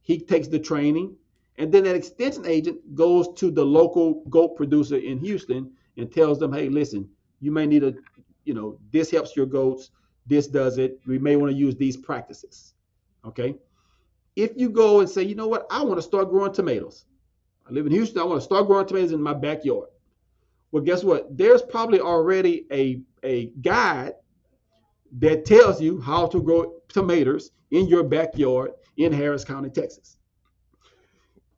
He takes the training, and then that extension agent goes to the local goat producer in Houston and tells them, hey, listen, you may need a, this helps your goats. This does it. We may want to use these practices. Okay. If you go and say, you know what, I want to start growing tomatoes. I live in Houston. I want to start growing tomatoes in my backyard. Well, guess what? There's probably already a guide that tells you how to grow tomatoes in your backyard in Harris County, Texas.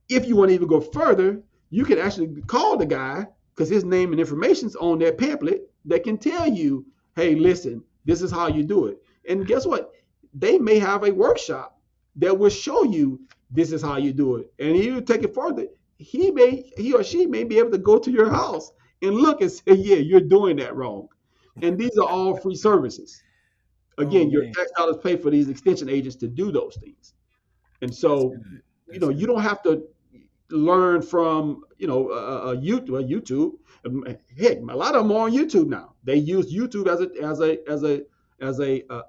If you want to even go further, you can actually call the guy because his name and information's on that pamphlet that can tell you, hey, listen, this is how you do it. And guess what? They may have a workshop that will show you this is how you do it. And you take it further, he or she may be able to go to your house and look and say, yeah, you're doing that wrong. And these are all free services. Oh Again, your man, tax dollars pay for these extension agents to do those things. And that's so, good. That's you good. don't have to learn from, YouTube. Heck, a lot of them are on YouTube now. They use YouTube as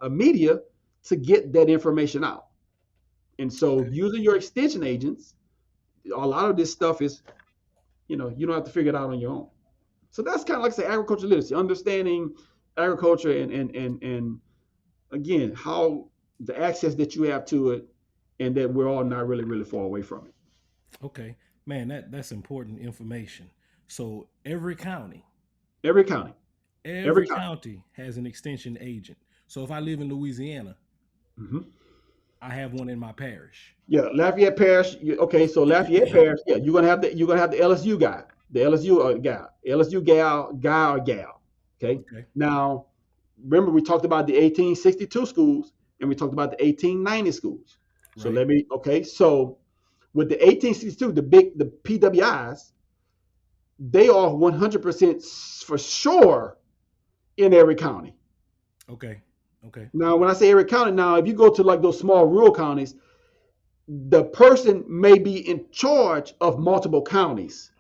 a media to get that information out. And so, Okay. using your extension agents, a lot of this stuff is, you don't have to figure it out on your own. So that's kind of like say agricultural literacy, understanding agriculture and again how the access that you have to it, and that we're all not really far away from it. Okay. Man, that's important information. So Every county, every every county. county has an extension agent. So if I live in Louisiana, Hmm. I have one in my parish. Yeah, Lafayette Parish. Okay, so Lafayette Parish. Yeah, you're gonna have the LSU guy, the LSU guy, LSU guy or gal. Okay. Okay. Now, remember we talked about the 1862 schools and we talked about the 1890 schools. So Right. let me. Okay, so with the 1862, the PWIs, they are 100% for sure in every county. Okay. Okay. Now, when I say every county, now if you go to like those small rural counties, the person may be in charge of multiple counties.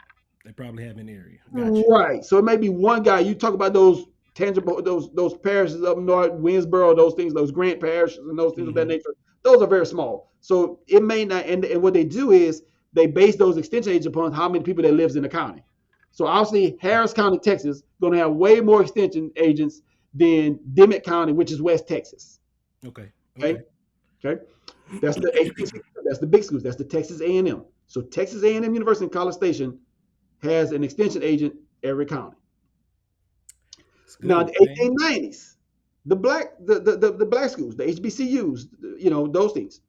They probably have an area. Gotcha. Right. So it may be one guy. You talk about those tangible, those parishes up north, Winsboro, those things, those Grant parishes, and those things of that Hmm. nature. Those are very small. So it may not. And what they do is they base those extension agents upon how many people that lives in the county. So obviously, Harris County, Texas, going to have way more extension agents than Dimmitt County, which is West Texas. Okay. Okay. Okay. Okay. That's the 1860. That's the big schools. That's the Texas A&M. So Texas A&M University in College Station has an extension agent every county. It's Now good, the man. 1890s, the black schools, the HBCUs, those things,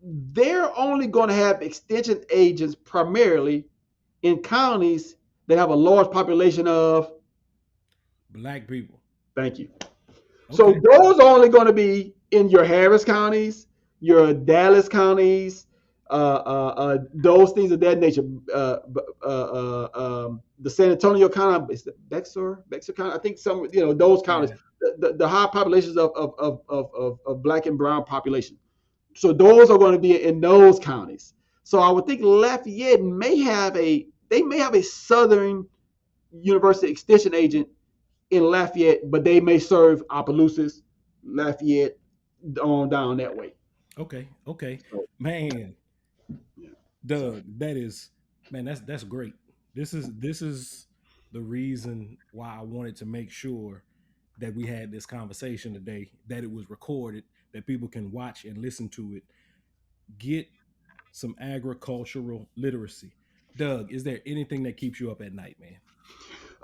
they're only going to have extension agents primarily in counties that have a large population of. Black people. Thank you. So Okay. those are only going to be in your Harris counties, your Dallas counties, those things of that nature. The San Antonio County, is the Bexar County. I think some, those counties, Yeah. the high populations of black and brown population. So those are going to be in those counties. So I would think Lafayette they may have a Southern University extension agent in Lafayette, but they may serve Opelousas, Lafayette, on down that way. Okay. Okay. So, Man, yeah. So, Doug, that is, man, that's great. This is the reason why I wanted to make sure that we had this conversation today, that it was recorded, that people can watch and listen to it, get some agricultural literacy. Doug, is there anything that keeps you up at night, man?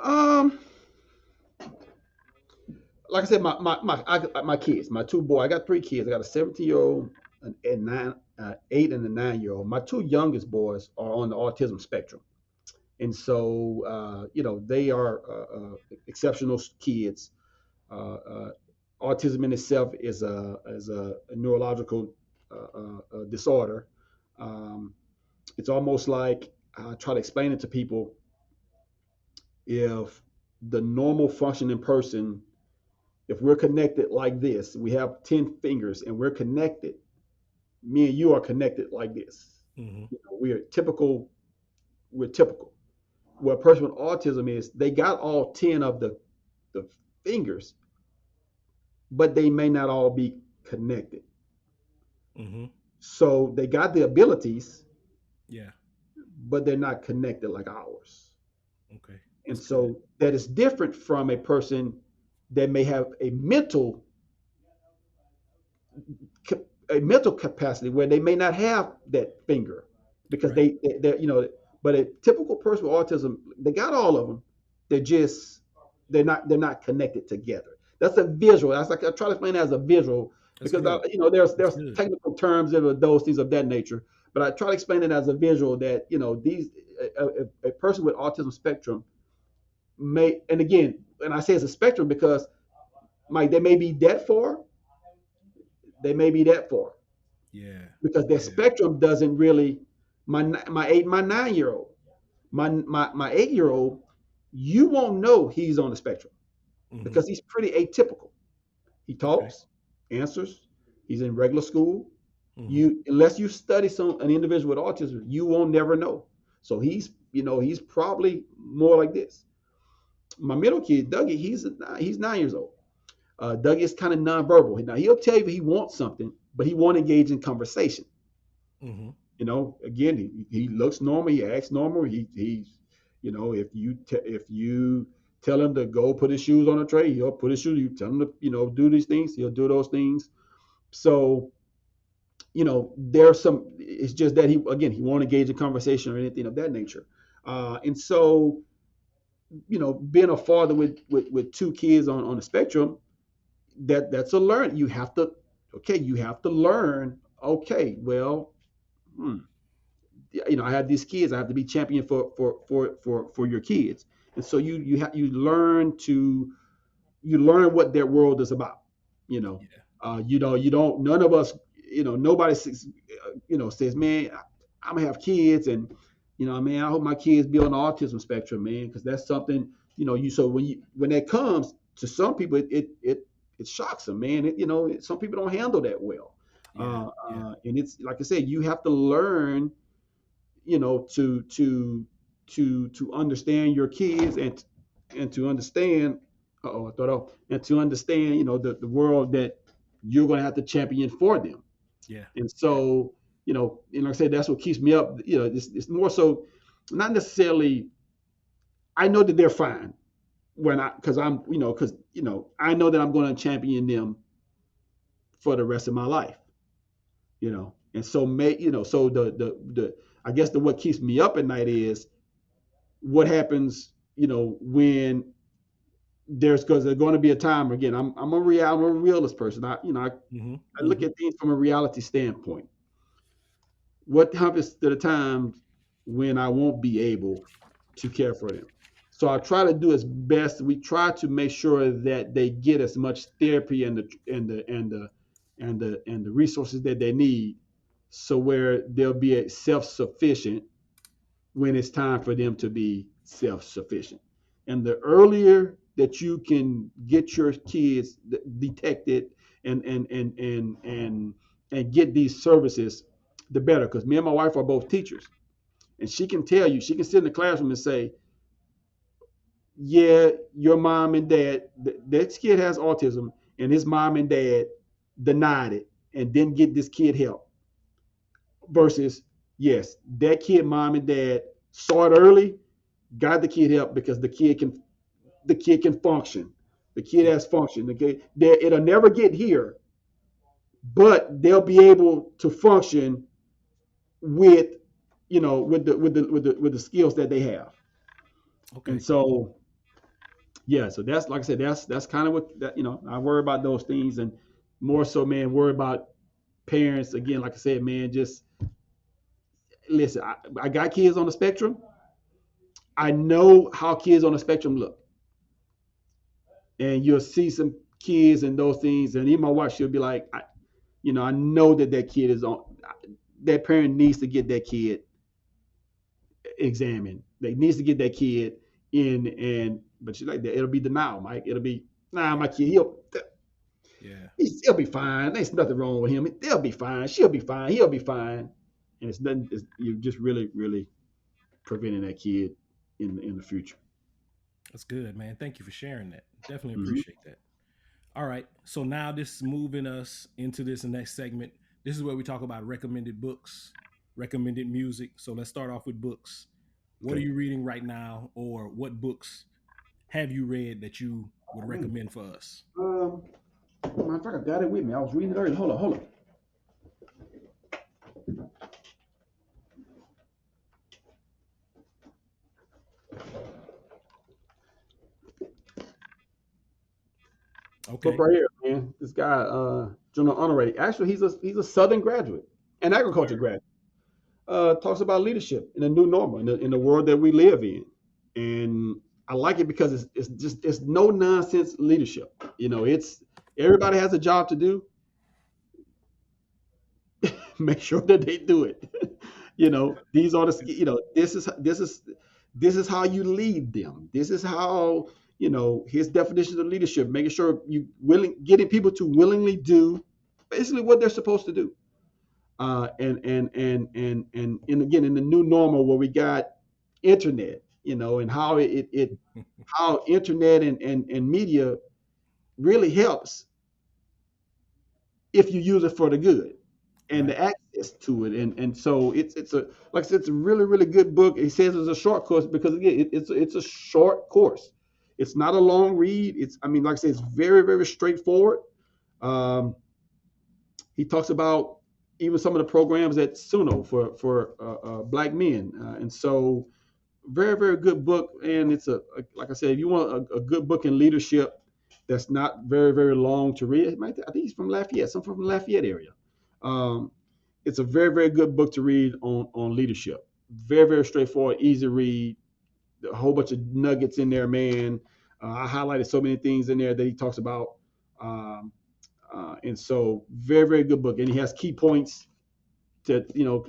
um, like I said, my kids, my two boys. I got three kids. I got a 17-year-old, an 8 and a 9-year-old. My two youngest boys are on the autism spectrum, And so they are exceptional kids. Autism in itself is a neurological disorder. Um, it's almost like I try to explain it to people. If the normal functioning person, if we're connected like this, we have 10 fingers and we're connected, me and you are connected like this. Mm-hmm. We're typical. We're typical. What a person with autism is, they got all 10 of the fingers, but they may not all be connected. Mm-hmm. So they got the abilities, Yeah. but they're not connected like ours. Okay. And That's good. so that is different from a person that may have a mental capacity where they may not have that finger because Right. but a typical person with autism, they got all of them. They're just they're not connected together. That's a visual. That's like I try to explain that as a visual That's because good. That's there's good. technical terms of those things of that nature. But I try to explain it as a visual that these a person with autism spectrum may, and again, and I say it's a spectrum because Mike, they may be that far, they may be that far Yeah. because their Yeah. spectrum doesn't really. My 9-year old, my 8-year old, you won't know he's on the spectrum Mm-hmm. because he's pretty atypical. He Okay. talks, answers, he's in regular school. Mm-hmm. You unless you study an individual with autism, you won't never know. So he's probably more like this. My middle kid, Dougie, he's 9 years old. Dougie is kind of nonverbal. Now he'll tell you he wants something, but he won't engage in conversation. Mm-hmm. Again, he looks normal. He acts normal. He's, if you tell him to go put his shoes on a tray, he'll put his shoes. You tell him to, do these things, he'll do those things. So, there's some. It's just that he won't engage in conversation or anything of that nature. And so, being a father with two kids on the spectrum, that's a learn. You have to learn. Okay, well, hmm, I have these kids. I have to be champion for your kids, and so you learn what their world is about. You know, Yeah. you don't. None of us, nobody says, says, man, I'm gonna have kids, and man, I hope my kids be on the autism spectrum, man, because that's something you. So when that comes to some people, it shocks them, man. Some people don't handle that well, Yeah. Yeah. and it's like I said, you have to learn to understand your kids and to understand I thought and to understand the world that you're going to have to champion for them. Yeah. And Yeah. so and like I said, that's what keeps me up. It's more so not necessarily. I know that they're fine when I because I'm because I know that I'm going to champion them for the rest of my life. And so so the I guess the what keeps me up at night is what happens, when because there's going to be a time again. I'm a realist person. Mm-hmm. I look Mm-hmm. at things from a reality standpoint. What happens to the times when I won't be able to care for them? So I try to do as best. We try to make sure that they get as much therapy and the resources that they need, so where they'll be self-sufficient when it's time for them to be self-sufficient. And the earlier that you can get your kids detected and get these services, the better. Because me and my wife are both teachers, and she can tell you, she can sit in the classroom and say, "Yeah, your mom and dad, this kid has autism, and his mom and dad denied it and didn't get this kid help." Versus, yes, that kid, mom and dad saw it early, got the kid help because the kid can function. The kid Yeah. has function. It'll never get here, but they'll be able to function with with the skills that they have. And Okay. so yeah, so that's like I said, that's kind of what that I worry about those things, and more so, man, worry about parents again. Like I said, man, just listen. I got kids on the spectrum. I know how kids on the spectrum look, and you'll see some kids and those things, and even my wife, she'll be like, I know that kid is on. That parent needs to get that kid examined. They needs to get that kid in, and but she's like that. It'll be denial, Mike. It'll be nah, my kid. Yeah. He'll be fine. There's nothing wrong with him. They'll be fine. She'll be fine. He'll be fine. And it's nothing. You're just really, really preventing that kid in the future. That's good, man. Thank you for sharing that. Definitely Mm-hmm. appreciate that. All right. So now this is moving us into this next segment. This is where we talk about recommended books, recommended music. So let's start off with books. What are Okay. you reading right now, or what books have you read that you would Mm. recommend for us? Um, Matter of fact, I got it with me. I was reading it earlier. Hold on. Book Okay. right here, man. This guy, General Honore. Actually, he's a Southern graduate, an agriculture Word. graduate. Talks about leadership in a new normal in the world that we live in, and I like it because it's no nonsense leadership. It's everybody has a job to do. Make sure that they do it. These are the this is how you lead them. This is how his definition of leadership, making sure you getting people to willingly do basically what they're supposed to do. And again, in the new normal where we got internet, and how how internet and media really helps if you use it for the good and Right. the access to it. And so it's a like I said, it's a really, really good book. He says it's a short course because again, it's a short course. It's not a long read. Like I said, it's very, very straightforward. Um, he talks about even some of the programs at Suno for black men, and so very, very good book. And it's like I said, if you want a good book in leadership that's not very, very long to read, I think he's from Lafayette, some from the Lafayette area. Um, it's a very, very good book to read on leadership. Very, very straightforward, easy read. A whole bunch of nuggets in there, man. I highlighted so many things in there that he talks about. Um, and so, very, very good book. And he has key points that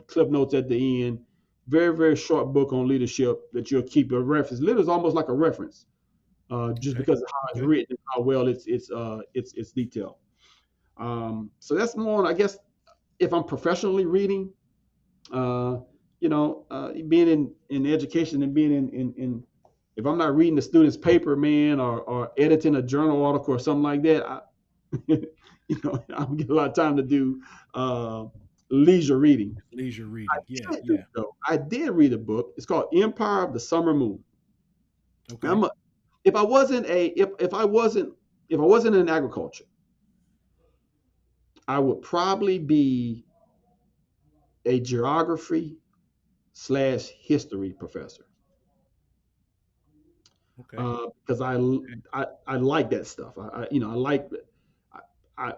clip notes at the end. Very, very short book on leadership that you'll keep a reference. Literally, is almost like a reference, just Okay. because of how it's Okay. written and how well it's detailed. So that's more, I guess, if I'm professionally reading, being in education and being in if I'm not reading the student's paper, man, or editing a journal article or something like that, I don't get a lot of time to do uh, leisure reading. Leisure reading. Yeah. I did, Yeah. though. I did read a book. It's called Empire of the Summer Moon. Okay. I'm a, if I wasn't a if I wasn't in agriculture, I would probably be a geography slash history professor, Okay. because I like that stuff. I like I, I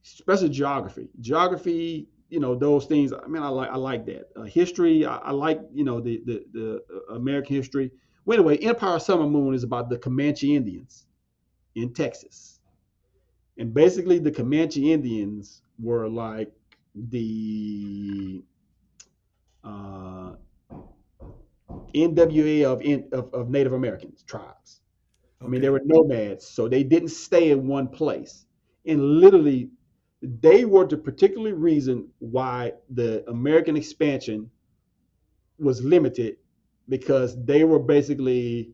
especially geography. Geography, those things. I like that. History, I like the American history. Well, anyway, Empire Summer Moon is about the Comanche Indians in Texas, and basically the Comanche Indians were like the uh, NWA of Native Americans tribes. They Okay. were nomads, so they didn't stay in one place. And literally, they were the particular reason why the American expansion was limited, because they were basically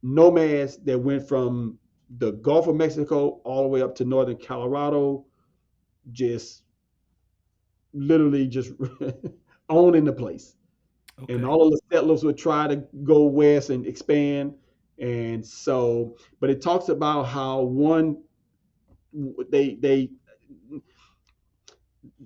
nomads that went from the Gulf of Mexico all the way up to northern Colorado, just literally just owning the place. And Okay. all of the settlers would try to go west and expand. And so, but it talks about how they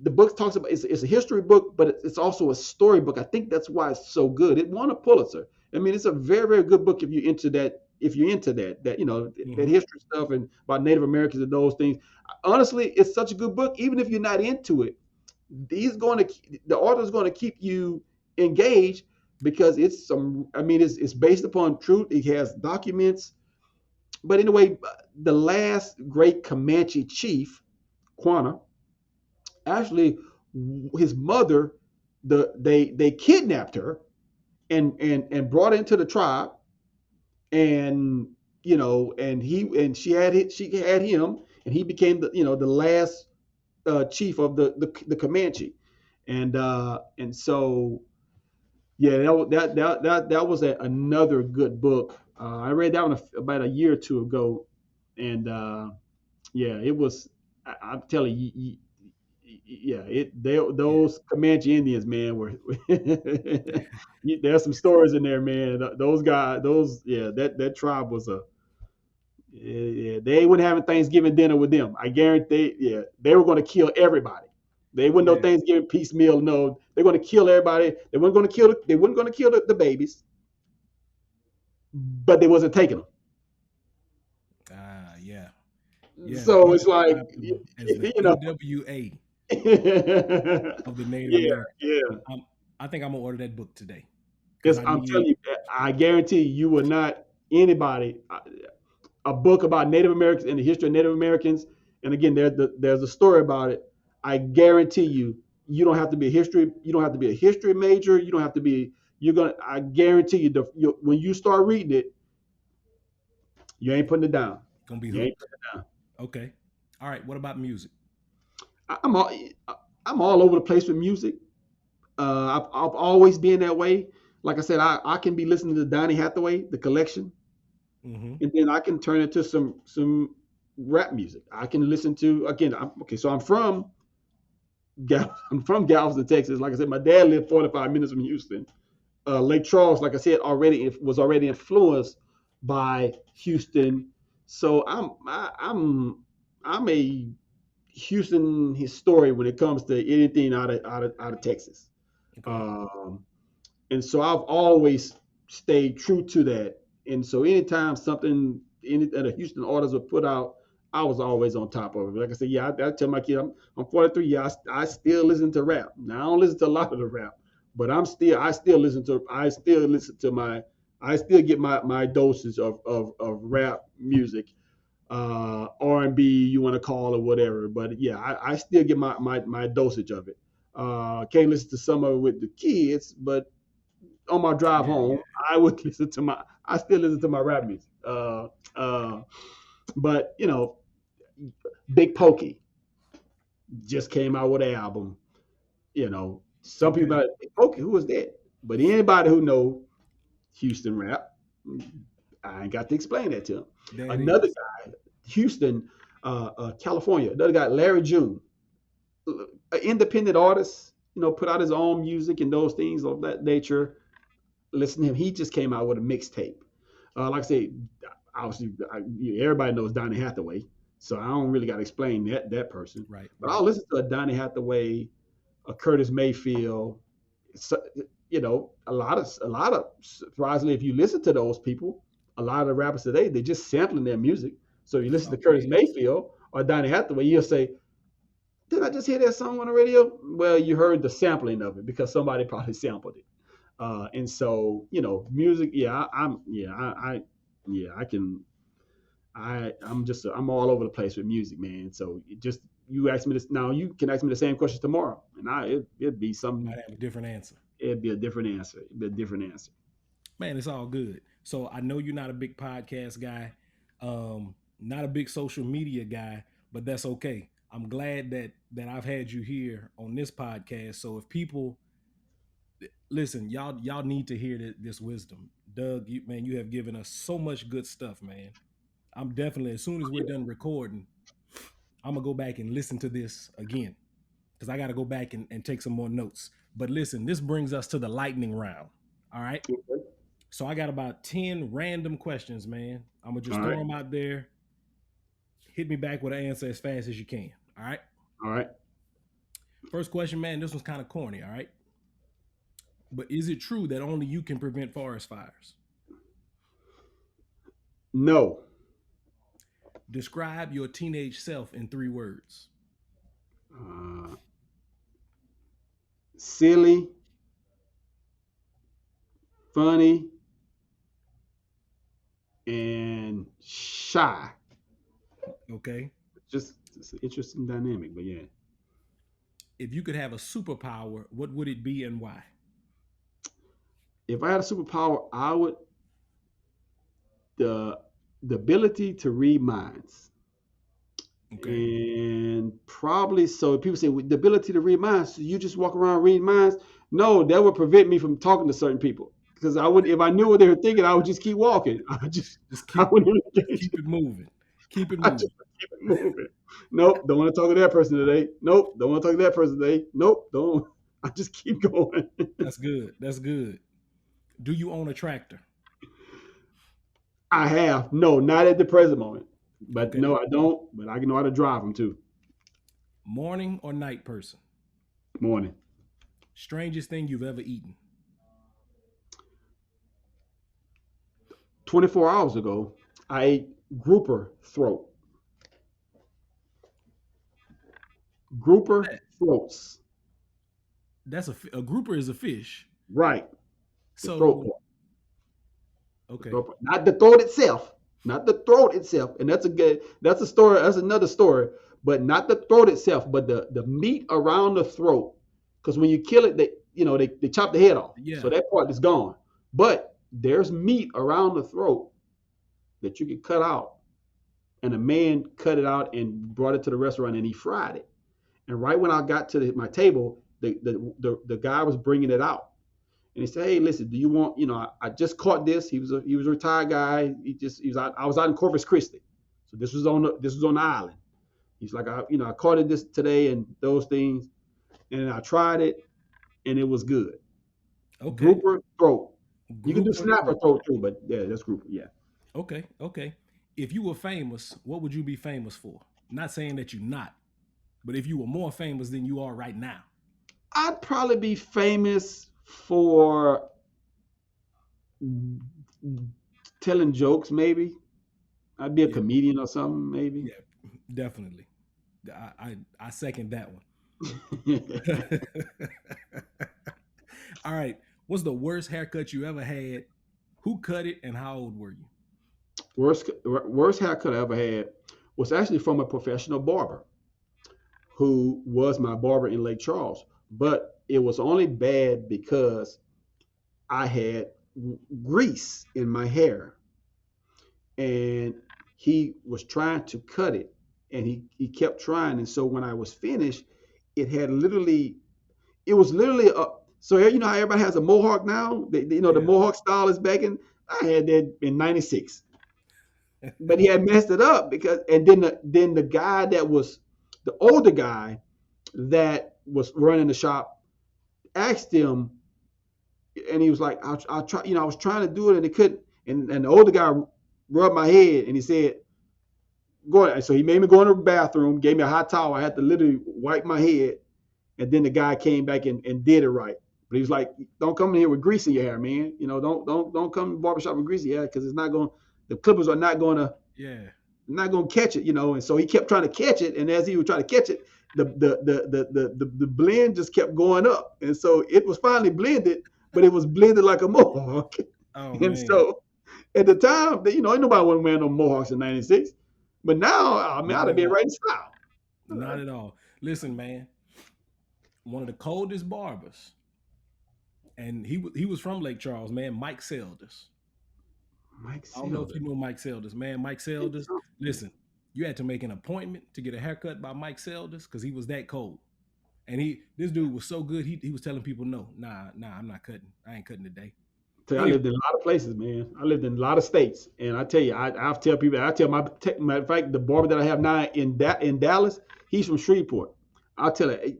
the book talks about it's a history book, but it's also a story book. I think that's why it's so good. It won a Pulitzer. It's a very, very good book if you're into that. If you're into that Mm-hmm. history stuff and about Native Americans and those things. Honestly, it's such a good book. Even if you're not into it, he's going to the author's going to keep you engaged, because it's some. I mean, it's based upon truth. It has documents. But anyway, the last great Comanche chief, Quanah, actually, his mother, they kidnapped her and brought her into the tribe, and and she had him, and he became the last chief of the Comanche, and so yeah, that was another good book. I read that one about a year or two ago, and yeah, it was. I'm telling you, yeah, Yeah, those Comanche Indians, man, were there's some stories in there, man. Those guys, yeah, that tribe was a yeah, they wouldn't have Thanksgiving dinner with them. I guarantee. Yeah, they were going to kill everybody. They wouldn't know yeah. Thanksgiving piecemeal. No, they're going to kill everybody. They weren't going to kill. They weren't going to kill the babies, but they wasn't taking Ah, yeah, them. yeah. So He it's like, described them as the you know, NWA yeah, of the Native Americans. yeah. I think I'm gonna order that book today because It's, I I'm need. telling you, I guarantee you will not anybody a book about Native Americans and the history of Native Americans. And again, there's a story about it. I guarantee you, you don't have to be a history. You don't have to be a history major. You don't have to be. You're gonna. I guarantee you, when you start reading it, you ain't putting it down. Gonna be You ain't hooked. putting it down. Okay. All right. What about music? I'm all, I'm all over the place with music. I've always been that way. Like I said, I can be listening to Donny Hathaway, the collection, Mm-hmm. and then I can turn it to some rap music. I can listen to again. Okay, so I'm from Galveston, Texas. Like I said, my dad lived 45 minutes from Houston. Lake Charles, like I said, already was already influenced by Houston. So I'm a Houston historian when it comes to anything out of Texas. Okay. Um, and so I've always stayed true to that. And so anytime something any that a Houston artist would put out, I was always on top of it. Like I said, yeah, I tell my kid, I'm 43. Yeah, I still listen to rap. Now I don't listen to a lot of the rap, but I still get my dosage of rap music, R&B, you want to call it whatever. But yeah, I still get my dosage of it. Can't listen to some of it with the kids, but on my drive Yeah, yeah. home, I would I still listen to my rap music. But Big Pokey just came out with an album. Some people Okay. are like, Big Pokey, who was that? But anybody who know Houston rap, I ain't got to explain that to them. There it Another is. guy, Houston, California, another guy, Larry June, an independent artist, put out his own music and those things of that nature. Listen to him. He just came out with a mixtape. Like I say, obviously, everybody knows Donny Hathaway, so I don't really got to explain that person. Right. But I'll Right. listen to a Donny Hathaway, a Curtis Mayfield. So, a lot of surprisingly, if you listen to those people, a lot of the rappers today they're just sampling their music. So you listen to Curtis Okay. Mayfield or Donny Hathaway, you'll say, "Did I just hear that song on the radio?" Well, you heard the sampling of it because somebody probably sampled it. And so, music. Yeah, I'm. Yeah, yeah, I can. I'm all over the place with music, man. So just you ask me this now. You can ask me the same question tomorrow, and it'd be some. Might have a different answer. It'd be a different answer. It'd be a different answer. Man, it's all good. So I know you're not a big podcast guy, not a big social media guy, but that's okay. I'm glad that I've had you here on this podcast. So if people listen, y'all need to hear this wisdom. Doug, man, you have given us so much good stuff, man. I'm definitely as soon as we're done recording, I'm gonna go back and listen to this again because I got to go back and take some more notes. But listen, this brings us to the lightning round. All right. Okay. So I got about 10 random questions, man. I'm gonna All just throw right. them out there. Hit me back with an answer as fast as you can. All right. All right. First question, man. This one's kind of corny. All right. But is it true that only you can prevent forest fires? No. Describe your teenage self in 3 words. Uh, Silly, funny, and shy. Okay. Just it's an interesting dynamic, but yeah. If you could have a superpower, what would it be and why? If I had a superpower, I would the the ability to read minds. Okay. And probably so people say with the ability to read minds, so you just walk around reading minds. No, that would prevent me from talking to certain people. Because I would if I knew what they were thinking, I would just keep walking. Just I keep wouldn't just engage. keep it moving. Keep it I just moving. keep it moving. Nope, don't want to talk to that person today. Nope, don't want to talk to that person today. Nope, don't. I just keep going. That's good. That's good. Do you own a tractor? I have no, not at the present moment, but Okay. no, I don't. But I know how to drive them too. Morning or night person? Morning. Strangest thing you've ever eaten? 24 hours ago, I ate grouper throat. What's Grouper that? throats. That's a grouper is a fish. Right. The throat So part. The okay. throat part. Not the throat itself. Not the throat itself. And that's a good that's a story. That's another story. But not the throat itself, but the meat around the throat. Because when you kill it, they chop the head off. So Yeah. that part is gone. But there's meat around the throat that you can cut out. And a man cut it out and brought it to the restaurant and he fried it. And right when I got to my table, the guy was bringing it out. And he said, "Hey, listen, do you want? I just caught this. He was a retired guy. He was out. I was out in Corpus Christi, so this was on the island. He's like, I caught it this today and those things, and I tried it and it was good. Okay. Grouper throat. You can do Grouper snapper throat. throat too, but yeah, that's grouper. Yeah, Okay. Okay. If you were famous, what would you be famous for? Not saying that you're not, but if you were more famous than you are right now. I'd probably be famous for telling jokes. Maybe I'd be a Yeah. comedian or something. Maybe. Yeah. Definitely. I second that one. All right. What's the worst haircut you ever had? Who cut it and how old were you? Worst haircut I ever had was actually from a professional barber who was my barber in Lake Charles. But it was only bad because I had grease in my hair, and he was trying to cut it, and he kept trying. And so when I was finished, it had literally it was literally a so how everybody has a mohawk now. The Yeah. mohawk style is back in. I had that in '96, but he had messed it up because and then the guy that was the older guy that was running the shop asked him and he was like I'll try I was trying to do it and it couldn't and the older guy rubbed my head and he said go ahead. So he made me go in the bathroom, gave me a hot towel. I had to literally wipe my head and then the guy came back and did it right. But he was like, "Don't come in here with grease in your hair, man. Don't come to the barbershop with grease in your hair because it's not going. The clippers are Yeah. not going to catch it, And so he kept trying to catch it, and as he was trying to catch it, the blend just kept going up, and so it was finally blended, but it was blended like a mohawk. Oh And man. so at the time, ain't nobody want to wear no mohawks in '96, but now, I mean, I'd Not have at been all. right in style. Not at all. Listen, man. One of the coldest barbers, and he was from Lake Charles, man. Mike Selders. Mike I don't know if Selder. you know Mike Selders, man. Mike Selders. Listen, you had to make an appointment to get a haircut by Mike Selders because he was that cold. And this dude was so good. He was telling people, no, nah, I'm not cutting. I ain't cutting today. I Anyway, lived in a lot of places, man. I lived in a lot of states, and I tell you, I tell people, I tell matter of fact, the barber that I have now in Dallas, he's from Shreveport. I tell you,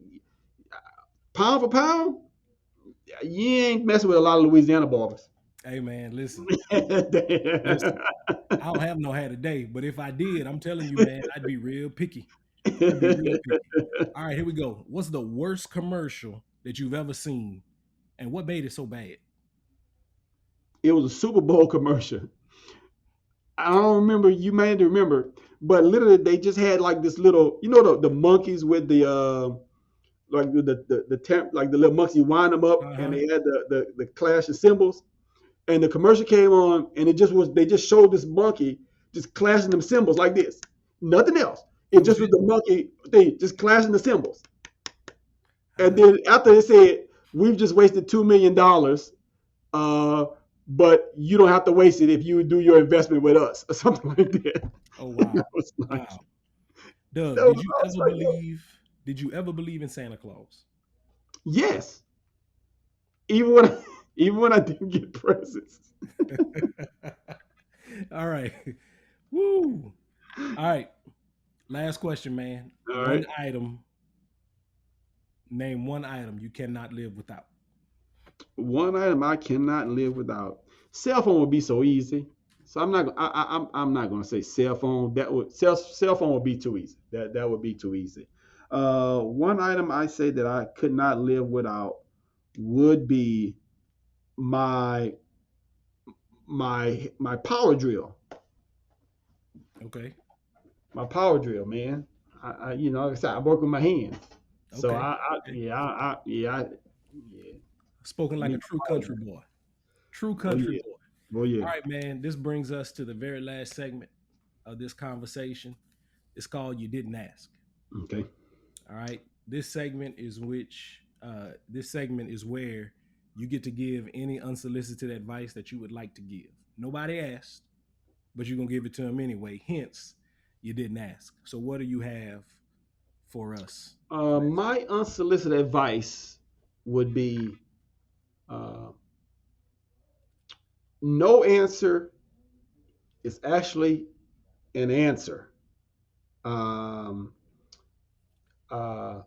pound for pound, you ain't messing with a lot of Louisiana barbers. hey man, listen, listen. Tell I don't have no hair today, but if I did, I'm telling you, man, I'd be real picky. I'd be real picky. All right, here we go. What's the worst commercial that you've ever seen, and what made it so bad? it was a Super Bowl commercial. I don't remember. You may remember, but literally they just had like this little, the monkeys with the like the temp, like the little monkeys, you wind them up, Uh and huh. they had the clash of cymbals. and the commercial came on, and they just showed this monkey just clashing them cymbals like this, nothing else. It That was just was it. the monkey thing just clashing the cymbals. And Uh, then after they said, "We've just wasted $2 million, uh, but you don't have to waste it if you do your investment with us," or something like that. oh I wow, was like, wow. Doug, I was like, did you ever believe in Santa Claus? yes, even when even when I didn't get presents. All right. Woo. All right. Last question, man. All right. Name one item you cannot live without. One item I cannot live without. Cell phone would be so easy. So I'm not. I'm not going to say cell phone. That would cell phone would be too easy. That would be too easy. One item I say that I could not live without would be my my power drill. Okay. My power drill, man. Like I said, I work with my hands. So Okay. Okay. yeah. Spoken like a Need true my power country drill. boy. True Oh country yeah. boy. Oh yeah. All right, man. This brings us to the very last segment of this conversation. It's called You Didn't Ask. Okay. All right. This segment is where you get to give any unsolicited advice that you would like to give. Nobody asked, but you're gonna give it to them anyway. Hence, you didn't ask. So what do you have for us? My unsolicited advice would be uh, no answer is actually an answer. Um, uh,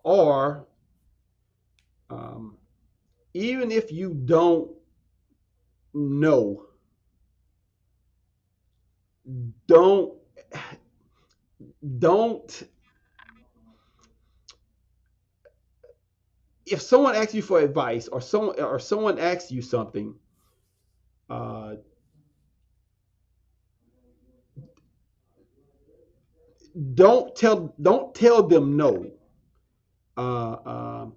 or um, even if you don't know, don't don't if someone asks you for advice or someone asks you something, uh, don't tell them no. Uh, uh,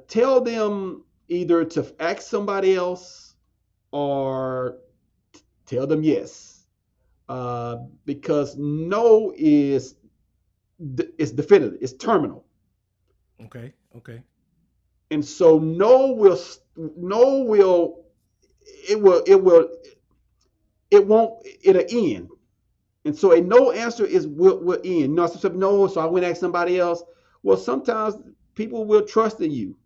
Tell them either to ask somebody else or tell them yes, because no is definitive, it's terminal, Okay. Okay. and so no will it won't it'll end. And so a no answer is will end. No, so no, so I went and ask somebody else. Well, sometimes people will trust in you,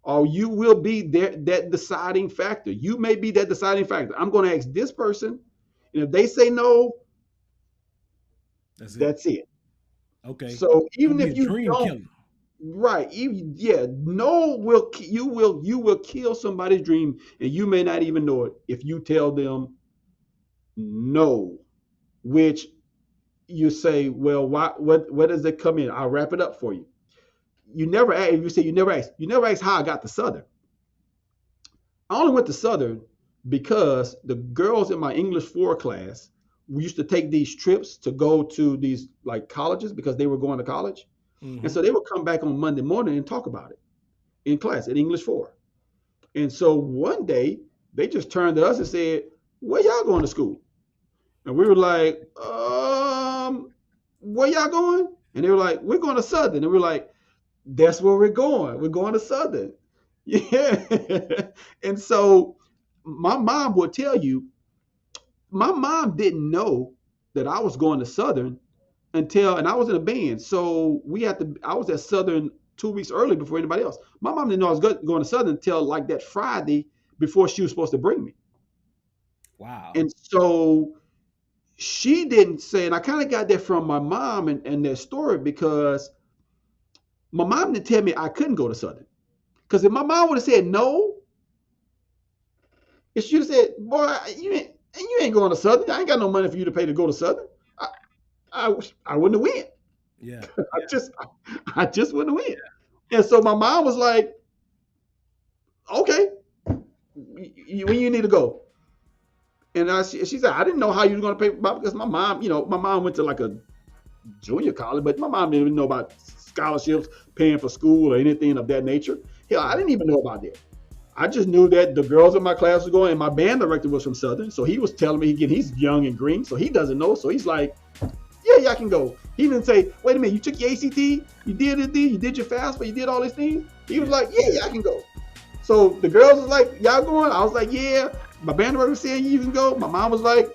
or you will be there that deciding factor. You may be that deciding factor. I'm going to ask this person, and if they say no, That's it. that's it. Okay. So It could even be a if you dream don't, killer. right? Yeah, no will you will kill somebody's dream, and you may not even know it if you tell them no, which you say, well, why, what does it come in? I'll wrap it up for you. You never ask, you say you never ask how I got to Southern. I only went to Southern because the girls in my English 4 class, we used to take these trips to go to these like colleges because they were going to college. And Mm-hmm. so they would come back on Monday morning and talk about it in class in English 4. And so one day they just turned to us and said, where y'all going to school? And we were like, where y'all going? And they were like, we're going to Southern. And we were like, that's where we're going. We're going to Southern. Yeah. And so my mom would tell you, my mom didn't know that I was going to Southern and I was in a band. So I was at Southern 2 weeks early before anybody else. My mom didn't know I was going to Southern until like that Friday before she was supposed to bring me. Wow. And so she didn't say, and I kind of got that from my mom and their story because my mom didn't tell me I couldn't go to Southern. Because if my mom would have said no, if she would have said, boy, you ain't going to Southern. I ain't got no money for you to pay to go to Southern. I wouldn't have went. Yeah. I just I just wouldn't have went. And so my mom was like, okay, when you need to go. And she said, I didn't know how you were going to pay because my mom went to like a junior college, but my mom didn't even know about scholarships, paying for school, or anything of that nature. Hell, I Right. didn't even know about that. I just knew that the girls in my class were going, and my band director was from Southern, so he was telling me again he's young and green, so he doesn't know. So he's like, yeah, I can go. He didn't say, wait a minute, you took your ACT, you did it, you did your FAFSA, you did all these things. He was Yeah, like, yeah, I can go. So the girls was like, y'all going? I was like, yeah. My band director said you can go. My mom was like,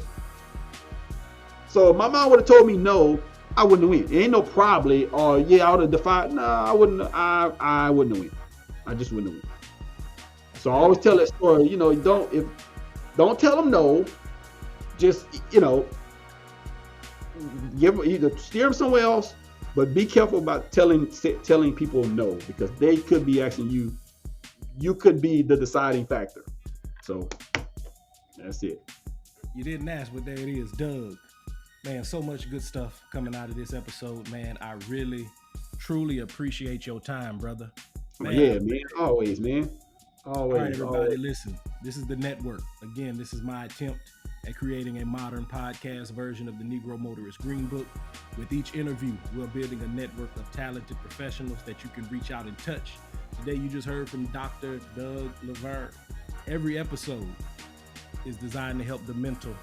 so if my mom would have told me no, I wouldn't have went. It ain't no probably or yeah, I would have defied. No, I wouldn't. I wouldn't have went. I just wouldn't have went. So I that always is tell that story. Don't tell them no. Just give either steer them somewhere else, but be careful about telling people no because they could be asking you. You could be the deciding factor. So that's it. you didn't ask, but there it is, Doug. Man, so much good stuff coming out of this episode, man. I really, truly appreciate your time, brother. Oh, Man, I yeah, man. Always, man. All right, Always, everybody, always. listen. This is the network. Again, this is my attempt at creating a modern podcast version of the Negro Motorist Green Book. With each interview, we're building a network of talented professionals that you can reach out and touch. Today, you just heard from Dr. Doug Lavergne. Every episode is designed to help the mental,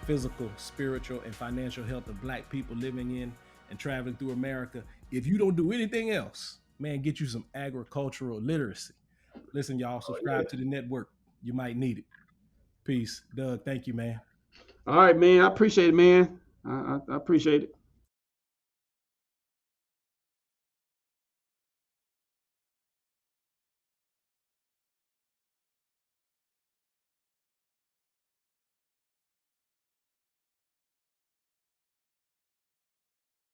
physical, spiritual, and financial health of Black people living in and traveling through America. If you don't do anything else, man, get you some agricultural literacy. Listen, y'all, Oh, yeah. subscribe to the network. You might need it. Peace. Doug, thank you, man. All right, man. I appreciate it, man. I appreciate it.